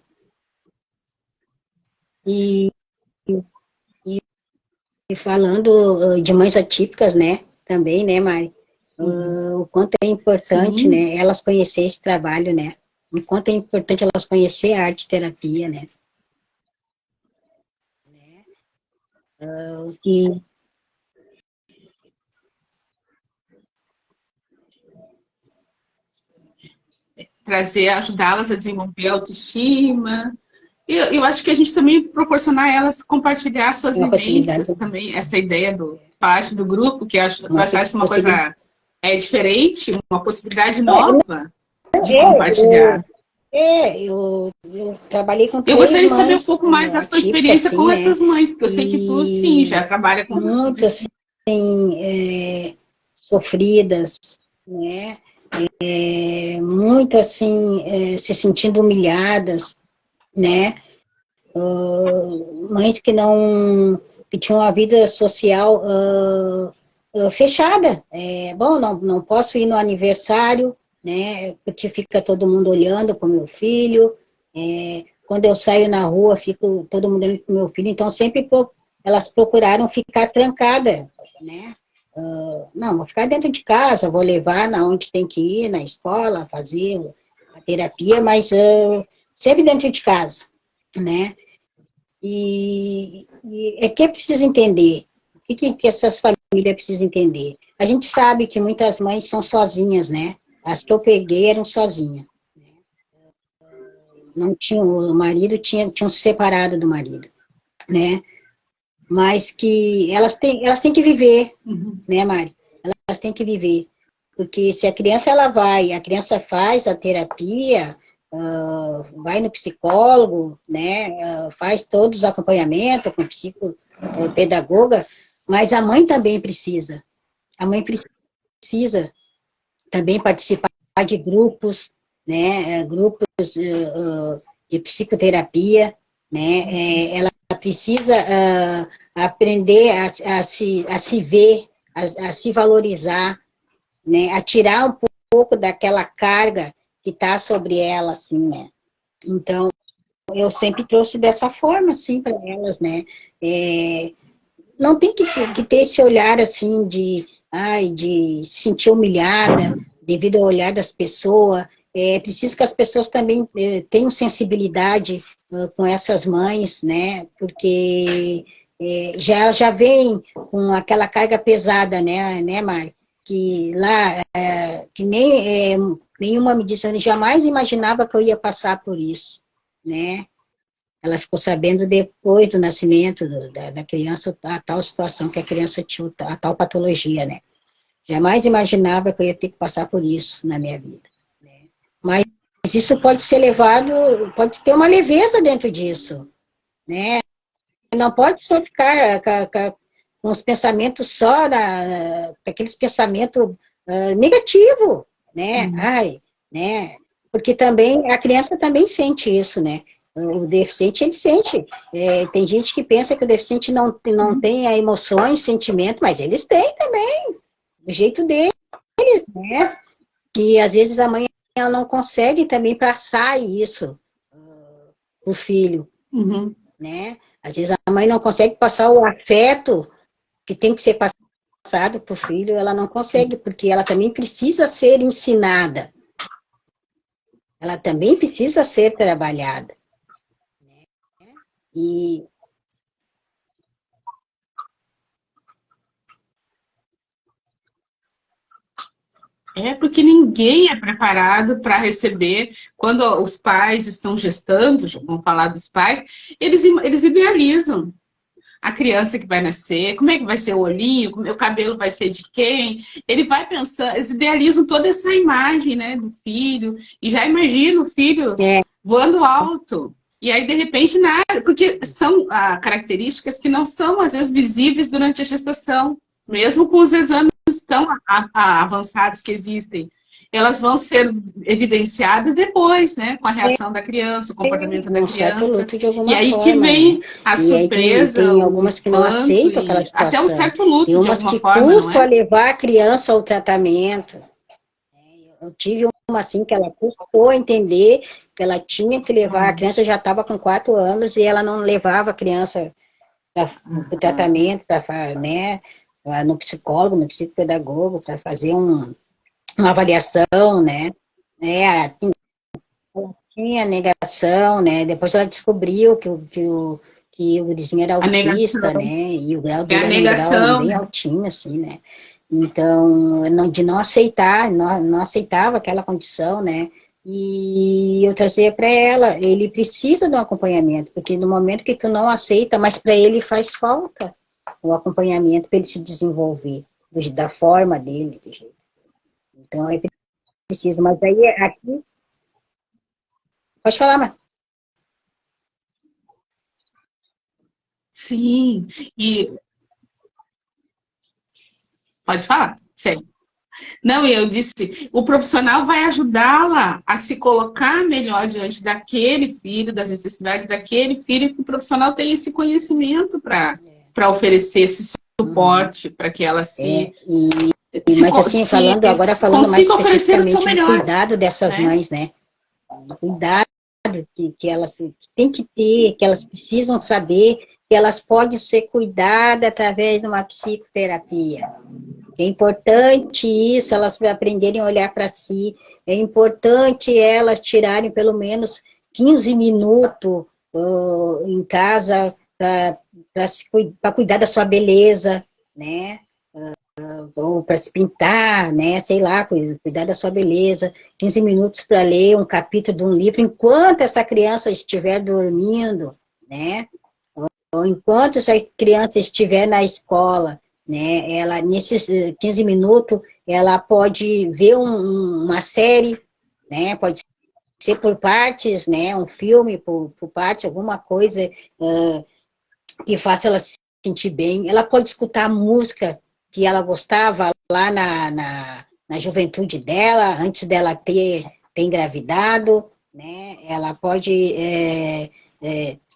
E, e falando de mães atípicas, né? Também, né, Mari? Uhum. O quanto é importante, Sim, né? Elas conhecer esse trabalho, né? O quanto é importante elas conhecer a arte terapia, né? E trazer, ajudá-las a desenvolver a autoestima. Eu acho que a gente também proporcionar a elas compartilhar suas uma possibilidade, vivências também, essa ideia do parte do grupo, que eu acho uma isso uma possibilidade. coisa é diferente, uma possibilidade nova de compartilhar. Eu trabalhei com Eu 3 gostaria de saber um mães pouco mais da tua atípicas, experiência assim, com né? essas mães, porque eu sei que tu, sim, já E trabalha com... muito, assim, sofridas, né? Muito, assim, se sentindo humilhadas, né? Mães que não... que tinham a vida social fechada. Bom, não posso ir no aniversário, né? Porque fica todo mundo olhando para o meu filho. Quando eu saio na rua, fico todo mundo olhando para o meu filho. Então, sempre elas procuraram ficar trancadas, né? Não, vou ficar dentro de casa, vou levar na onde tem que ir, na escola, fazer a terapia, mas sempre dentro de casa, né? E é que é preciso entender. O que essas famílias precisam entender? A gente sabe que muitas mães são sozinhas, né? As que eu peguei eram sozinhas. Não tinham, o marido tinham se separado do marido, né? Mas que elas têm que viver, né, Mari? Elas têm que viver. Porque se a criança a criança faz a terapia, vai no psicólogo, né, faz todos os acompanhamentos com psicopedagoga, mas a mãe também precisa. A mãe precisa também participar de grupos, né, grupos de psicoterapia, né, ela precisa aprender a se ver, a se valorizar, né, a tirar um pouco daquela carga que está sobre ela, assim, né. Então, eu sempre trouxe dessa forma, assim, para elas, né. Não tem que ter esse olhar, assim, de se sentir humilhada devido ao olhar das pessoas. É preciso que as pessoas também tenham sensibilidade com essas mães, né, porque já vem com aquela carga pesada, né, Mari? Que lá, que nenhuma me disse, eu jamais imaginava que eu ia passar por isso, né? Ela ficou sabendo depois do nascimento da criança, a tal situação que a criança tinha, a tal patologia, né? Jamais imaginava que eu ia ter que passar por isso na minha vida, né? Mas isso pode ser levado, pode ter uma leveza dentro disso, né? Não pode só ficar com os pensamentos só, aqueles pensamentos negativos, né? Ai, né? Porque também, a criança também sente isso, né? O deficiente, ele sente. Tem gente que pensa que o deficiente não tem emoções, sentimento, mas eles têm também, do jeito deles, né? Que às vezes a mãe ela não consegue também passar isso pro filho, né? Às vezes a mãe não consegue passar o afeto que tem que ser passado pro filho, ela não consegue, porque ela também precisa ser ensinada. Ela também precisa ser trabalhada. E Porque ninguém é preparado para receber, quando os pais estão gestando, vamos falar dos pais, eles idealizam a criança que vai nascer, como é que vai ser o olhinho, o cabelo vai ser de quem, ele vai pensando, eles idealizam toda essa imagem, né, do filho, e já imagina o filho voando alto, e aí de repente nada, porque são características que não são às vezes visíveis durante a gestação, mesmo com os exames tão avançados que existem. Elas vão ser evidenciadas depois, né? Com a reação da criança, o comportamento da um certo criança. luto de E alguma aí que forma, vem né? a E aí surpresa, tem o algumas que não espanto aceitam aquela e até um situação. certo Tem luto, de umas alguma que forma, não custam a é? levar a criança ao tratamento. Eu tive uma assim que ela custou a entender que ela tinha que levar, a criança já estava com 4 anos e ela não levava a criança para o tratamento, né, no psicólogo, no psicopedagogo, para fazer uma avaliação, né? Tinha negação, né? Depois ela descobriu que o gurizinho era A negação, autista, né? E o grau é a dele era um grau negação, bem né? altinho, assim, né? Então, de não aceitar, não aceitava aquela condição, né? E eu trazia para ela, ele precisa de um acompanhamento, porque no momento que tu não aceita, mas para ele faz falta o acompanhamento para ele se desenvolver, da forma dele, do jeito. Então, é preciso. Mas aí, aqui... Pode falar, mas... Sim, e pode falar, sim. Não, e eu disse, o profissional vai ajudá-la a se colocar melhor diante daquele filho, das necessidades daquele filho, que o profissional tem esse conhecimento para oferecer esse suporte, para que ela É, se, mas assim, agora falando mais consiga oferecer o seu especificamente do melhor, cuidado dessas né? mães, né? Do cuidado que elas têm que ter, que elas precisam saber que elas podem ser cuidadas através de uma psicoterapia. É importante isso, elas aprenderem a olhar para si. É importante elas tirarem pelo menos 15 minutos em casa para cuidar da sua beleza, né? Ou para se pintar, né? Sei lá, cuidar da sua beleza. 15 minutos para ler um capítulo de um livro enquanto essa criança estiver dormindo, né? Ou enquanto essa criança estiver na escola, né? Ela, nesses 15 minutos, ela pode ver uma série, né? Pode ser por partes, né? Um filme por parte, alguma coisa que faça ela se sentir bem. Ela pode escutar música que ela gostava lá na juventude dela, antes dela ter engravidado, né? Ela pode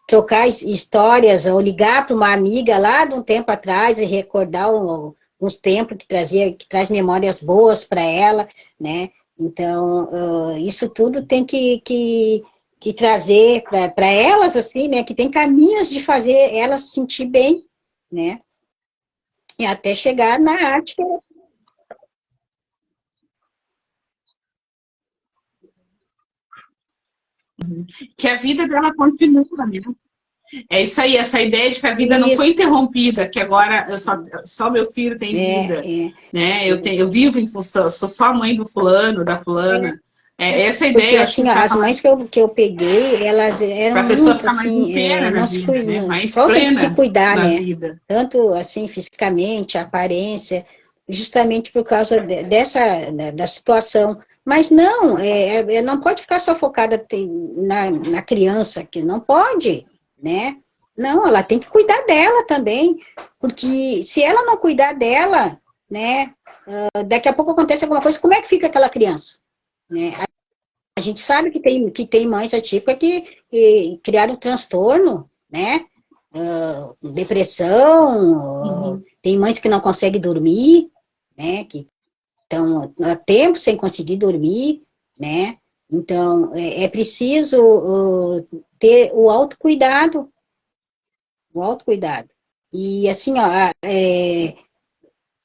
trocar histórias ou ligar para uma amiga lá de um tempo atrás e recordar uns tempos que traz memórias boas para ela, né? Então, isso tudo tem que trazer para elas, assim, né? Que tem caminhos de fazer elas se sentir bem, né? E até chegar na arte. Que a vida dela continua, né? É isso aí, essa ideia de que a vida não foi Isso, interrompida, que agora só meu filho tem vida, é. né? Eu vivo em função, sou só a mãe do fulano, da fulana. Essa Porque, ideia, eu acho que a assim, gente ó, está as falando mães que eu peguei, elas eram para a pessoa muito, ficar mais assim, inteira na não se vida, né? cuidam, Mais falta de se plena cuidar, na né? vida. Tanto, assim, fisicamente, aparência, justamente por causa da situação. Mas não, não pode ficar só focada na criança, que não pode, né? Não, ela tem que cuidar dela também, porque se ela não cuidar dela, né, daqui a pouco acontece alguma coisa, como é que fica aquela criança? Né? A gente sabe que tem mães atípicas que criaram transtorno, né? Depressão, Uhum. tem mães que não conseguem dormir, né? Que estão há tempo sem conseguir dormir, né? Então, é preciso ter o autocuidado. E, assim, ó,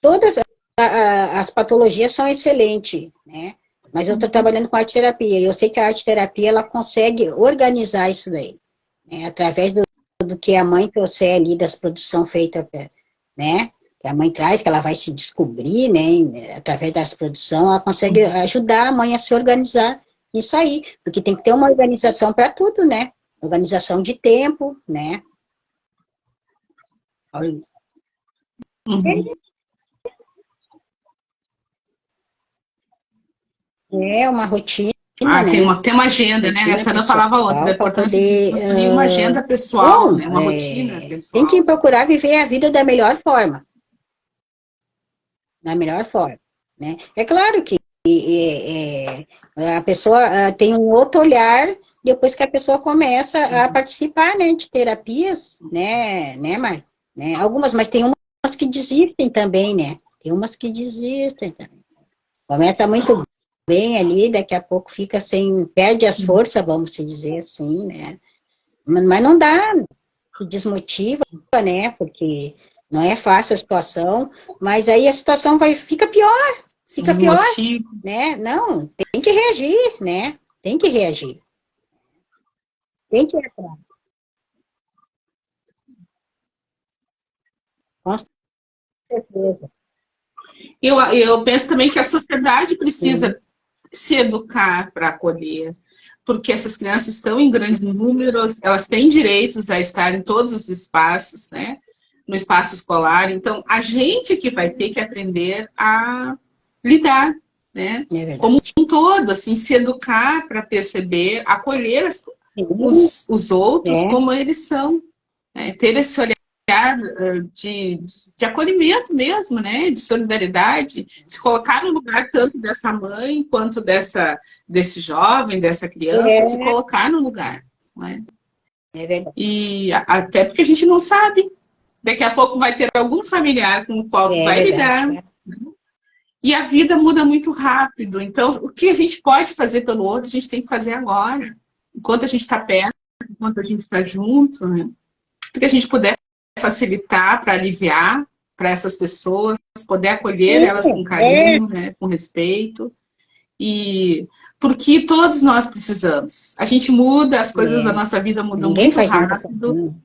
todas as patologias são excelentes, né? Mas eu estou trabalhando com arte terapia e eu sei que a arte terapia ela consegue organizar isso daí, né? Através do que a mãe trouxer ali das produções feitas, né? Que a mãe traz, que ela vai se descobrir, né? Através das produções, ela consegue ajudar a mãe a se organizar nisso aí, porque tem que ter uma organização para tudo, né? Organização de tempo, né? Uhum. É uma rotina, Ah, né? tem uma agenda, né? Rotina Essa Ana falava ontem, da pessoal para importância de poder. construir uma agenda pessoal, Bom, né? Uma rotina tem que pessoal. procurar viver a vida da melhor forma, da melhor forma, né? É claro que a pessoa tem um outro olhar depois que a pessoa começa a participar, né, de terapias, né, Mar? Né? Algumas, mas tem umas que desistem também, né? Tem umas que desistem também. Começa muito bem ali, daqui a pouco fica sem, perde as Sim. forças, vamos se dizer assim, né? Mas não dá, se desmotiva, né? Porque não é fácil a situação, mas aí a situação Se fica pior, desmotiva. né? Não, tem que reagir, né? Tem que reagir, tem que ir atrás, com certeza. Eu penso também que a sociedade Sim, precisa se educar para acolher, porque essas crianças estão em grandes números, elas têm direitos a estar em todos os espaços, né? No espaço escolar. Então, a gente que vai ter que aprender a lidar, né? É Como um todo, assim, se educar para perceber, acolher os outros é. como eles são, né? Ter esse olhar de acolhimento mesmo, né? De solidariedade, se colocar no lugar tanto dessa mãe quanto desse jovem, dessa criança, se É, colocar no lugar, né? é verdade. E até porque a gente não sabe. Daqui a pouco vai ter algum familiar com o qual tu É vai verdade. lidar. E a vida muda muito rápido. Então, o que a gente pode fazer pelo outro, a gente tem que fazer agora. Enquanto a gente está perto, enquanto a gente está junto, né? Tudo que a gente puder facilitar para aliviar para essas pessoas, poder acolher elas com É, carinho, né? Com respeito. E porque todos nós precisamos. A gente muda, as coisas da é. nossa vida mudam Ninguém muito faz nada rápido. sozinho.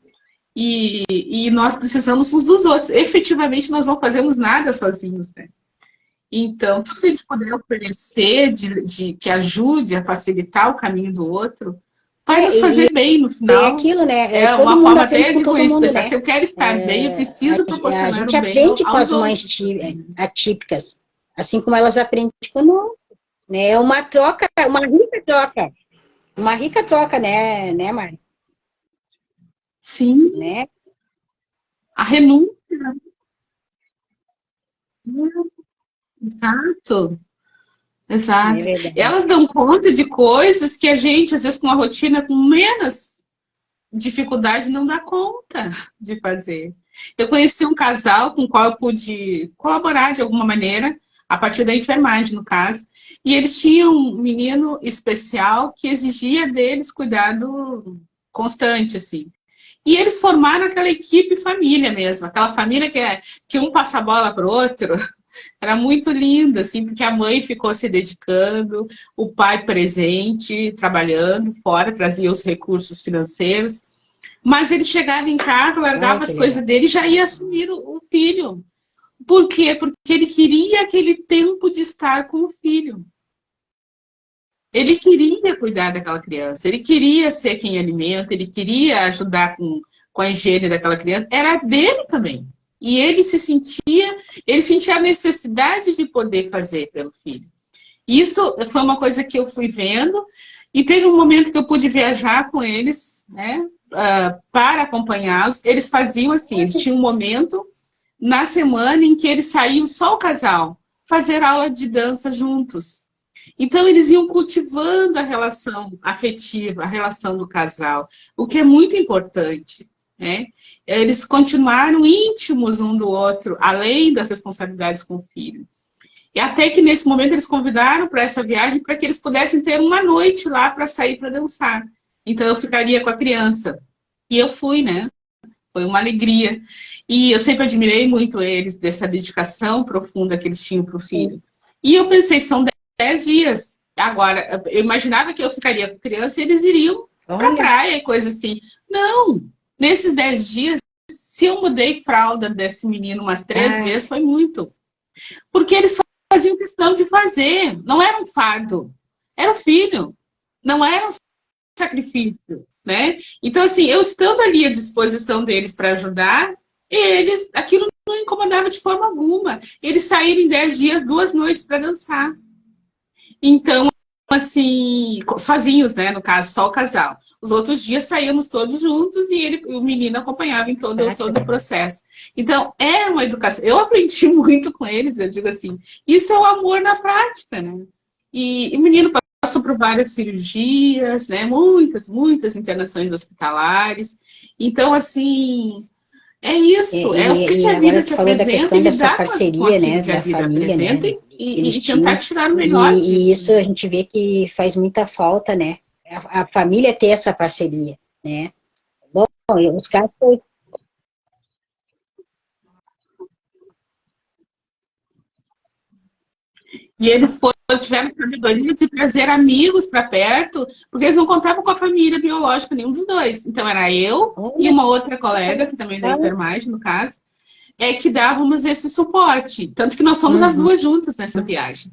E nós precisamos uns dos outros. Efetivamente, nós não fazemos nada sozinhos, né? Então, tudo que a gente puder oferecer que ajude a facilitar o caminho do outro, vai É, nos fazer bem no é final. aquilo, né? É Todo uma mundo forma aprende até de com todo egoísta, mundo, pensar, né? se eu quero estar bem, eu preciso A proporcionar gente o bem aprende com aos as mães outros também. atípicas, assim como elas aprendem conosco, né? É uma troca, uma rica troca, né, Mari? Sim, Né? a renúncia. Exato, É exato. verdade. Elas dão conta de coisas que a gente, às vezes, com a rotina, com menos dificuldade, não dá conta de fazer. Eu conheci um casal com o qual eu pude colaborar de alguma maneira, a partir da enfermagem, no caso, e eles tinham um menino especial que exigia deles cuidado constante, assim. E eles formaram aquela equipe família mesmo, aquela família que um passa a bola para o outro. Era muito linda, assim, porque a mãe ficou se dedicando, o pai presente, trabalhando fora, trazia os recursos financeiros. Mas ele chegava em casa, Ai, largava que as legal. coisas dele e já ia assumir o filho. Por quê? Porque ele queria aquele tempo de estar com o filho. Ele queria cuidar daquela criança, ele queria ser quem alimenta, ele queria ajudar com a higiene daquela criança. Era dele também. E ele sentia a necessidade de poder fazer pelo filho. Isso foi uma coisa que eu fui vendo, e teve um momento que eu pude viajar com eles, né, para acompanhá-los. Eles faziam assim, eles tinham um momento na semana em que eles saíam só o casal, fazer aula de dança juntos. Então, eles iam cultivando a relação afetiva, a relação do casal, o que é muito importante, né? Eles continuaram íntimos um do outro, além das responsabilidades com o filho. E até que nesse momento eles convidaram para essa viagem para que eles pudessem ter uma noite lá para sair para dançar. Então eu ficaria com a criança. E eu fui, né? Foi uma alegria. E eu sempre admirei muito eles, dessa dedicação profunda que eles tinham para o filho. E eu pensei, são 10 dias. Agora, eu imaginava que eu ficaria com a criança e eles iriam para a Olha, praia e coisa assim. Não! Nesses 10 dias, se eu mudei fralda desse menino umas 3 vezes, foi muito. Porque eles faziam questão de fazer. Não era um fardo. Era o filho. Não era um sacrifício, né? Então, assim, eu estando ali à disposição deles para ajudar, eles, aquilo não incomodava de forma alguma. Eles saíram em 10 dias, 2 noites para dançar. Então, assim, sozinhos, né? No caso, só o casal. Os outros dias saíamos todos juntos e o menino acompanhava em todo o processo. Então, é uma educação. Eu aprendi muito com eles, eu digo assim, isso é o amor na prática, né? E o menino passou por várias cirurgias, né? Muitas internações hospitalares. Então, assim, é isso. É o que a agora vida tu te falou da apresenta questão e dessa lidar com parceria, aquilo né, que a da vida família, apresenta né, que e eles tentar tinham, tirar o melhor e disso. isso a gente vê que faz muita falta, né, a família ter essa parceria, né. Bom, os casos foi... E eles tiveram a sabedoria de trazer amigos para perto, porque eles não contavam com a família biológica, nenhum dos dois. Então era eu e Olha, uma outra colega, que também é da enfermagem, no caso, que dávamos esse suporte. Tanto que nós fomos as uhum, duas juntas nessa viagem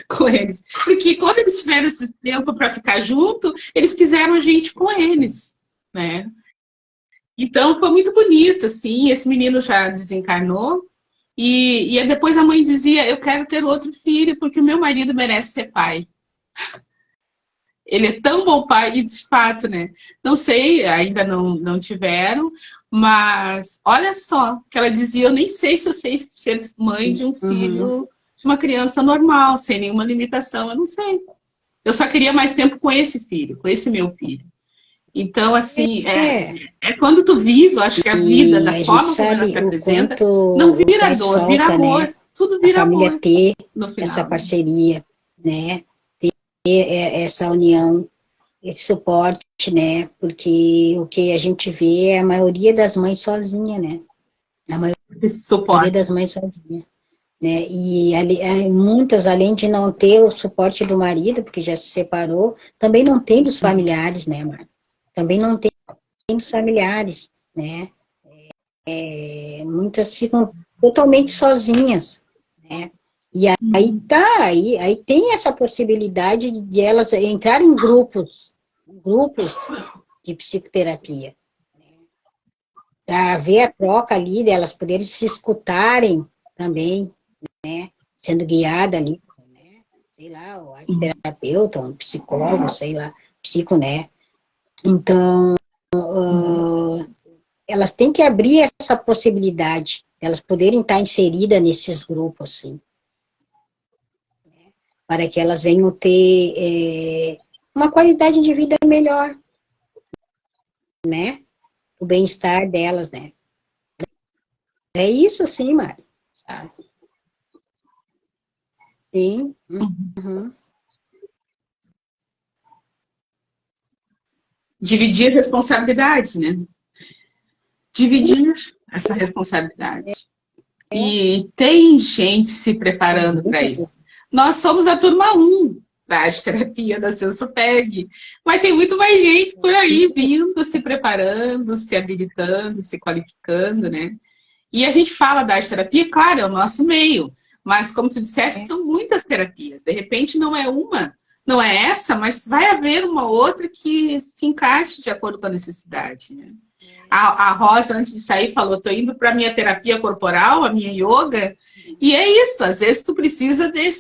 com eles. Porque quando eles tiveram esse tempo para ficar junto, eles quiseram a gente com eles, né? Então foi muito bonito, assim. Esse menino já desencarnou E depois a mãe dizia, eu quero ter outro filho, porque o meu marido merece ser pai. Ele é tão bom pai, e de fato, né? Não sei, ainda não tiveram, mas olha só, que ela dizia, eu nem sei se eu sei ser mãe de um Uhum. filho, de uma criança normal, sem nenhuma limitação, eu não sei. Eu só queria mais tempo com esse filho, com esse meu filho. Então, assim, É, é quando tu vive, eu acho que a vida, e da a gente forma como ela se sabe o apresenta, não quanto vira faz dor, vira falta, né, amor. Tudo a vira família amor ter no essa final, né? parceria, né, essa união, esse suporte, né, porque o que a gente vê é a maioria das mães sozinha, né, a Esse maioria suporte. das mães sozinha, né, e muitas, além de não ter o suporte do marido, porque já se separou, também não tem dos familiares, né, Mar? Também não tem dos familiares, né, muitas ficam totalmente sozinhas, né? E aí tá, aí tem essa possibilidade de elas entrarem em grupos de psicoterapia, para ver a troca ali, delas poderem se escutarem também, né? Sendo guiada ali, né? Sei lá, o terapeuta, um psicólogo, sei lá, psico, né? Então, elas têm que abrir essa possibilidade, elas poderem estar inseridas nesses grupos, assim, para que elas venham ter uma qualidade de vida melhor, né? O bem-estar delas, né? É isso, sim, Mari. Sabe? Sim. Uhum. Dividir a responsabilidade, né? Dividir essa responsabilidade. E tem gente se preparando para isso. Nós somos da turma 1 da arte terapia, da Sensopeg, mas tem muito mais gente por aí vindo, se preparando, se habilitando, se qualificando, né? E a gente fala da arte terapia, claro, é o nosso meio, mas como tu disseste, são muitas terapias. De repente não é uma, não é essa, mas vai haver uma outra que se encaixe de acordo com a necessidade, né? A Rosa, antes de sair, falou: tô indo para a minha terapia corporal, a minha yoga. E é isso, às vezes tu precisa de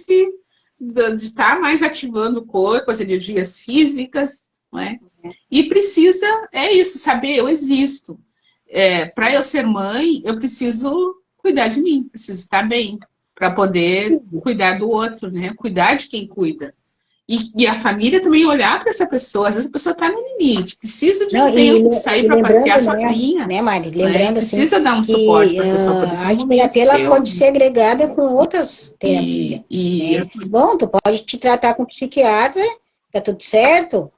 estar mais ativando o corpo, as energias físicas, não é? E precisa, é isso, saber, eu existo. Para eu ser mãe, eu preciso cuidar de mim, preciso estar bem, para poder cuidar do outro, né? Cuidar de quem cuida. E a família também olhar para essa pessoa. Às vezes a pessoa está no limite, precisa de Não, um tempo de sair para passear lembrando, sozinha, né, Mari? né? Lembrando, assim, Precisa dar um suporte que para a pessoa poder a ter um arte momento terapia, ela seu. pode ser agregada com outras terapias, E, e né? Bom, tu pode te tratar com um psiquiatra, tá tudo certo,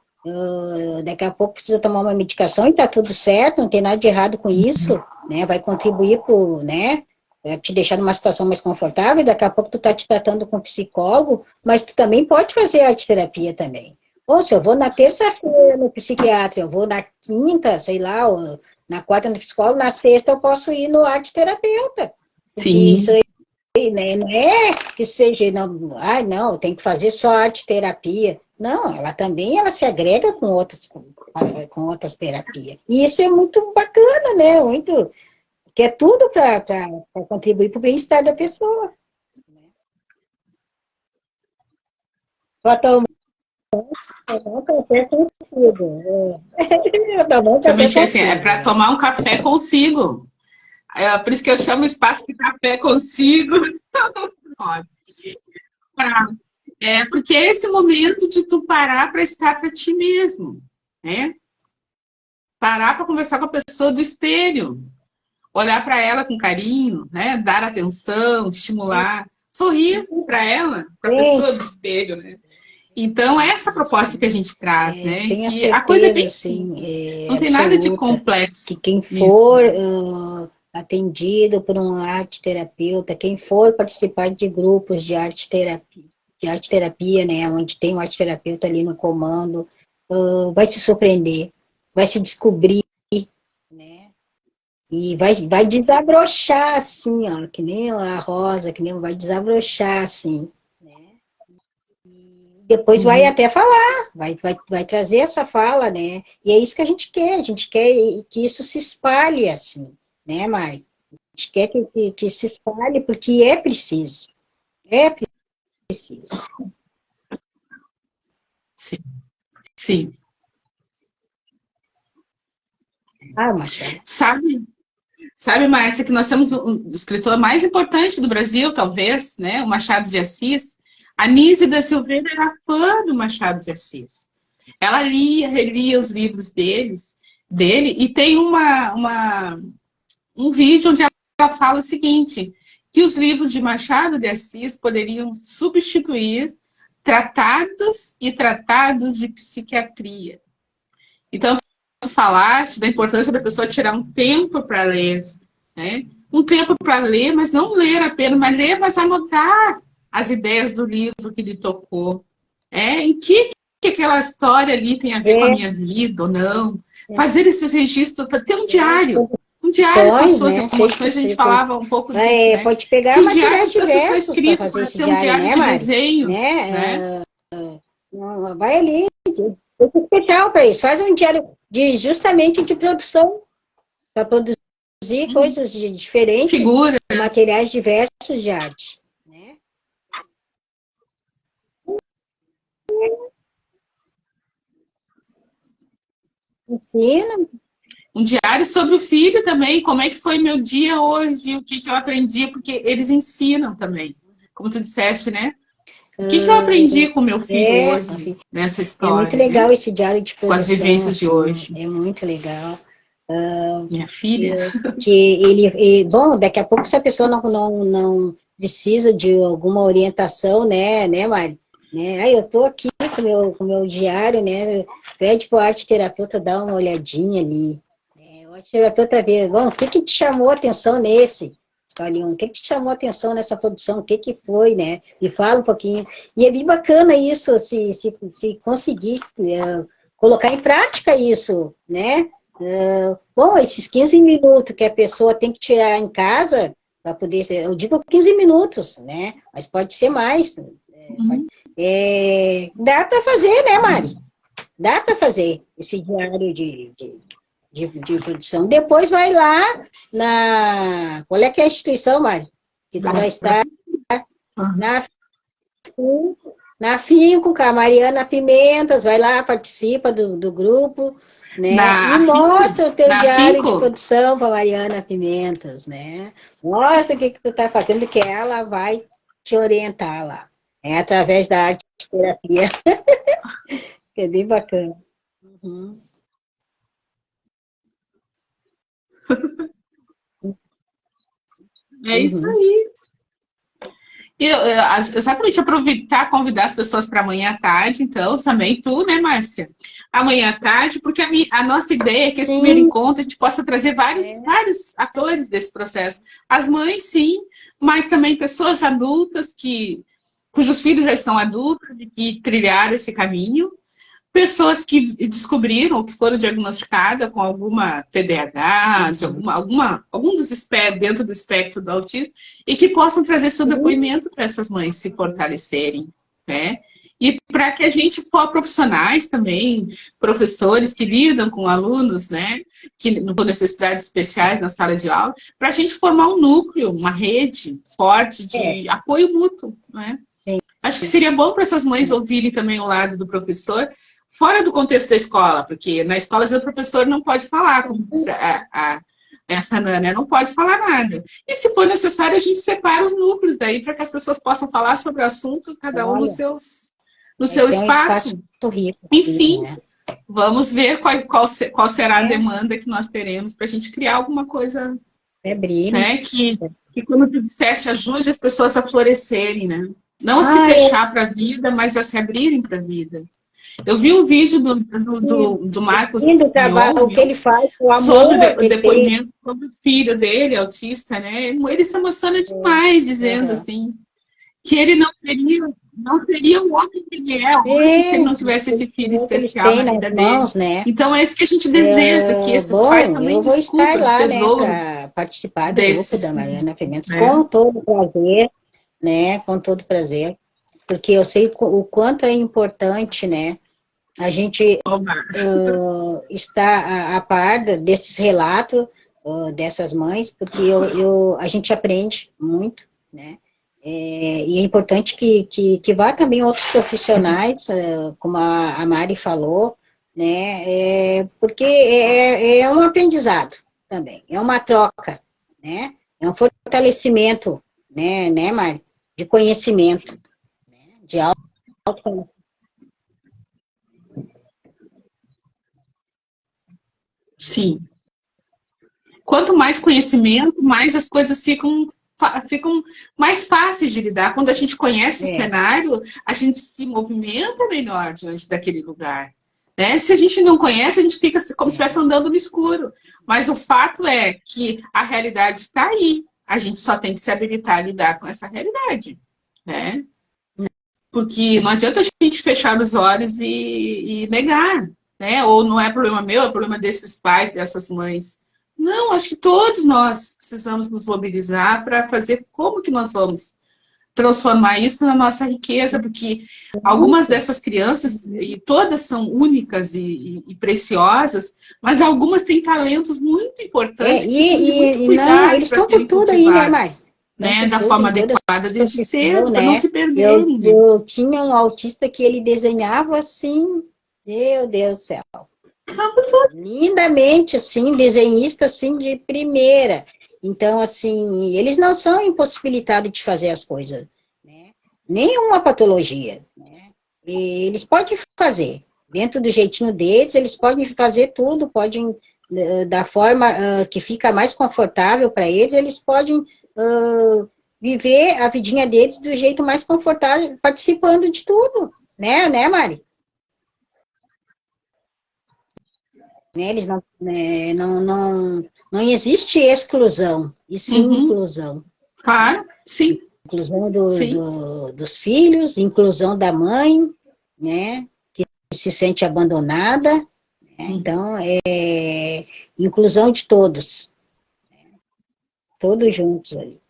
daqui a pouco precisa tomar uma medicação e tá tudo certo, não tem nada de errado com isso, né? Vai contribuir pro, né? Vai te deixar numa situação mais confortável, e daqui a pouco tu tá te tratando com um psicólogo, mas tu também pode fazer arte terapia também. Ou se eu vou na terça-feira no psiquiatra, eu vou na quinta, sei lá, ou na quarta no psicólogo, na sexta eu posso ir no arte terapeuta. Porque isso sim, aí, né, não é que seja, não, não, tem que fazer só arte terapia. Não, ela também ela se agrega com outras terapias. E isso é muito bacana, né? Muito, que é tudo para contribuir para o bem-estar da pessoa. Só tomar um café consigo. Eu tomar um também café sei assim, é consigo. para tomar um café consigo. Por isso que eu chamo espaço de café consigo. Porque é esse momento de tu parar para estar para ti mesmo, né? Parar para conversar com a pessoa do espelho, olhar para ela com carinho, né? Dar atenção, estimular, sorrir para ela, para a pessoa do Pense, espelho, né? Então, é essa proposta que a gente traz, né? tenha Que a coisa é certeza, bem assim, simples, não tem nada de absoluta, que complexo quem nisso, for né? atendido por um arte terapeuta, quem for participar de grupos de arte terapia, né, onde tem um arte terapeuta ali no comando, vai se surpreender, vai se descobrir, né, e vai desabrochar, assim, ó, que nem a Rosa, que nem vai desabrochar, assim, né. Depois vai Uhum. até falar, vai trazer essa fala, né? E é isso que a gente quer que isso se espalhe assim, né, Mai? quer que se espalhe, porque é preciso. É preciso. Sim, sim. Ah, Machado. Sabe, Márcia, que nós temos o escritor mais importante do Brasil, talvez, né? O Machado de Assis. A Nise da Silveira era fã do Machado de Assis. Ela lia, relia os livros dele, e tem um vídeo onde ela fala o seguinte, que os livros de Machado de Assis poderiam substituir tratados e tratados de psiquiatria. Então, tu falaste da importância da pessoa tirar um tempo para ler, né? Um tempo para ler, mas não ler apenas, mas ler, mas anotar as ideias do livro que lhe tocou. Em que aquela história ali tem a ver com a minha vida ou não? Fazer esses registros, para ter um diário. Um diário com as suas emoções, a gente falava um pouco disso, né? Pode pegar que um diário materiais precisa ser diversos escrito, para fazer pode esse ser um diário né, de Mari? desenhos, né? Vai ali, tem especial para isso. Faz um diário justamente de produção, para produzir coisas diferentes, figuras, materiais diversos de arte. Né? Ensina. Um diário sobre o filho também, como é que foi meu dia hoje, o que eu aprendi, porque eles ensinam também. Como tu disseste, né? O que eu aprendi com meu filho hoje, nessa história? É muito legal, né? Esse diário de produção. Com as vivências de hoje. É muito legal. Minha filha. Bom, daqui a pouco, se a pessoa não precisa de alguma orientação, né, Mari? Né? Eu tô aqui com o meu diário, né? Pede pro arte terapeuta dar uma olhadinha ali. O arte terapeuta vê, bom, o que te chamou a atenção nesse? O que te chamou a atenção nessa produção? O que foi, né? Me fala um pouquinho. E é bem bacana isso, se conseguir colocar em prática isso, né? Bom, esses 15 minutos que a pessoa tem que tirar em casa, para poder ser, eu digo 15 minutos, né? Mas pode ser mais. Dá para fazer, né, Mari? Dá para fazer esse diário de produção. Depois vai lá qual é que é a instituição, Mari? Que tu vai estar na Finco, com a Mariana Pimentas, vai lá, participa do grupo, né? E mostra o teu diário de produção para Mariana Pimentas, né? Mostra o que tu tá fazendo, que ela vai te orientar lá. Através da arte terapia. Que é bem bacana. É isso aí. Exatamente, aproveitar, convidar as pessoas para amanhã à tarde, então, também tu, né, Márcia? Amanhã à tarde, porque a nossa ideia é que esse primeiro encontro a gente possa trazer vários atores desse processo. As mães, sim, mas também pessoas adultas cujos filhos já estão adultos e que trilharam esse caminho. Pessoas que descobriram ou que foram diagnosticadas com alguma TDAH, de algum dos dentro do espectro do autismo, e que possam trazer seu depoimento para essas mães se fortalecerem, né? E para que a gente for profissionais também, professores que lidam com alunos, né, com necessidades especiais na sala de aula, para a gente formar um núcleo, uma rede forte de apoio mútuo, né? Acho que seria bom para essas mães ouvirem também o lado do professor, fora do contexto da escola, porque na escola o professor não pode falar, como essa Nana não pode falar nada. E se for necessário, a gente separa os núcleos daí para que as pessoas possam falar sobre o assunto, cada um no seu espaço. Rico, enfim, né? Vamos ver qual será a demanda que nós teremos para a gente criar alguma coisa, né, que, como tu disseste, ajude as pessoas a florescerem, né? Não a se fechar para a vida, mas a se abrirem para a vida. Eu vi um vídeo do Marcos o que ele faz, o amor sobre o depoimento sobre o filho dele, autista, né? Ele se emociona demais, dizendo assim, que ele não seria o homem que ele é hoje se ele não tivesse esse filho especial na vida dele. Né? Então é isso que a gente deseja, que esses pais também descubram lá, o tesouro, né, para participar do grupo da Mariana Pimentas, com todo prazer, né? Com todo prazer, porque eu sei o quanto é importante, né? A gente está a par desses relatos, dessas mães, porque a gente aprende muito, né? E é importante que vá também outros profissionais, como a Mari falou, né? Porque é um aprendizado também, é uma troca, né? É um fortalecimento, né, Mari? De conhecimento, né? De autoconhecimento. Sim. Quanto mais conhecimento, mais as coisas ficam mais fáceis de lidar. Quando a gente conhece o cenário, a gente se movimenta melhor diante daquele lugar. Né? Se a gente não conhece, a gente fica como se estivesse andando no escuro. Mas o fato é que a realidade está aí. A gente só tem que se habilitar a lidar com essa realidade. Né? Porque não adianta a gente fechar os olhos e negar. Né? Ou não é problema meu, é problema desses pais, dessas mães. Não, acho que todos nós precisamos nos mobilizar para fazer como que nós vamos transformar isso na nossa riqueza, porque algumas dessas crianças, e todas são únicas e preciosas, mas algumas têm talentos muito importantes que precisam de muito cuidado eles para estão por serem tudo aí, né, Mari? cultivados, né, da forma adequada desde cedo, para não se perderem. Né? Eu tinha um autista que ele desenhava assim, meu Deus do céu. Lindamente, assim, desenhista, assim, de primeira. Então, assim, eles não são impossibilitados de fazer as coisas, né? Nenhuma patologia, né? E eles podem fazer. Dentro do jeitinho deles, eles podem fazer tudo, podem, da forma que fica mais confortável para eles podem viver a vidinha deles do jeito mais confortável, participando de tudo, né, Mari? Né? Eles não existe exclusão, e sim inclusão. Claro, sim. Inclusão dos filhos, inclusão da mãe, né? Que se sente abandonada. Né? Então, inclusão de todos. Todos juntos ali.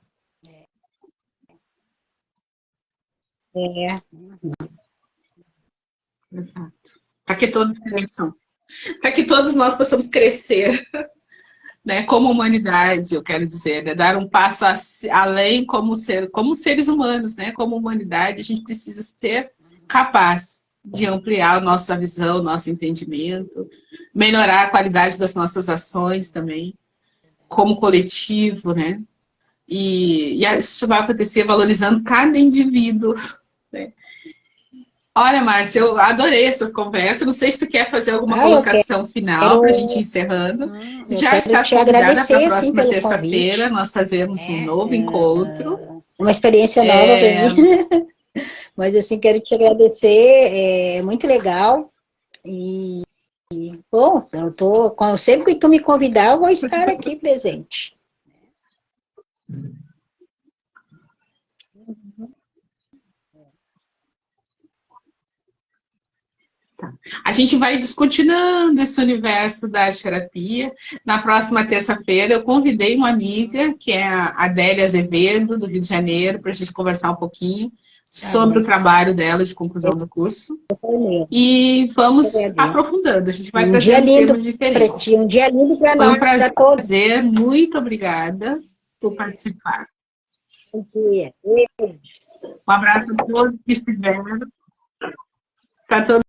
Exato. Para que todos cresçam. Para que todos nós possamos crescer, né, como humanidade, eu quero dizer, né, dar um passo além como seres humanos, né, como humanidade, a gente precisa ser capaz de ampliar a nossa visão, nosso entendimento, melhorar a qualidade das nossas ações também, como coletivo, né, e isso vai acontecer valorizando cada indivíduo, né. Olha, Márcia, eu adorei essa conversa. Não sei se tu quer fazer alguma colocação final para a gente ir encerrando. Já estás convidada para a próxima terça-feira. Nós fazemos um novo encontro. Uma experiência nova para mim. Mas, assim, quero te agradecer. É muito legal. Bom, sempre que tu me convidar, eu vou estar aqui presente. A gente vai descortinando esse universo da arte-terapia. Na próxima terça-feira, eu convidei uma amiga, que é a Adélia Azevedo, do Rio de Janeiro, para a gente conversar um pouquinho sobre o trabalho dela de conclusão do curso. E vamos aprofundando. A gente vai trazer temas diferentes. Um dia lindo para nós. Foi um prazer. Muito obrigada por participar. Bom dia. Um abraço a todos que estiveram. Para todos.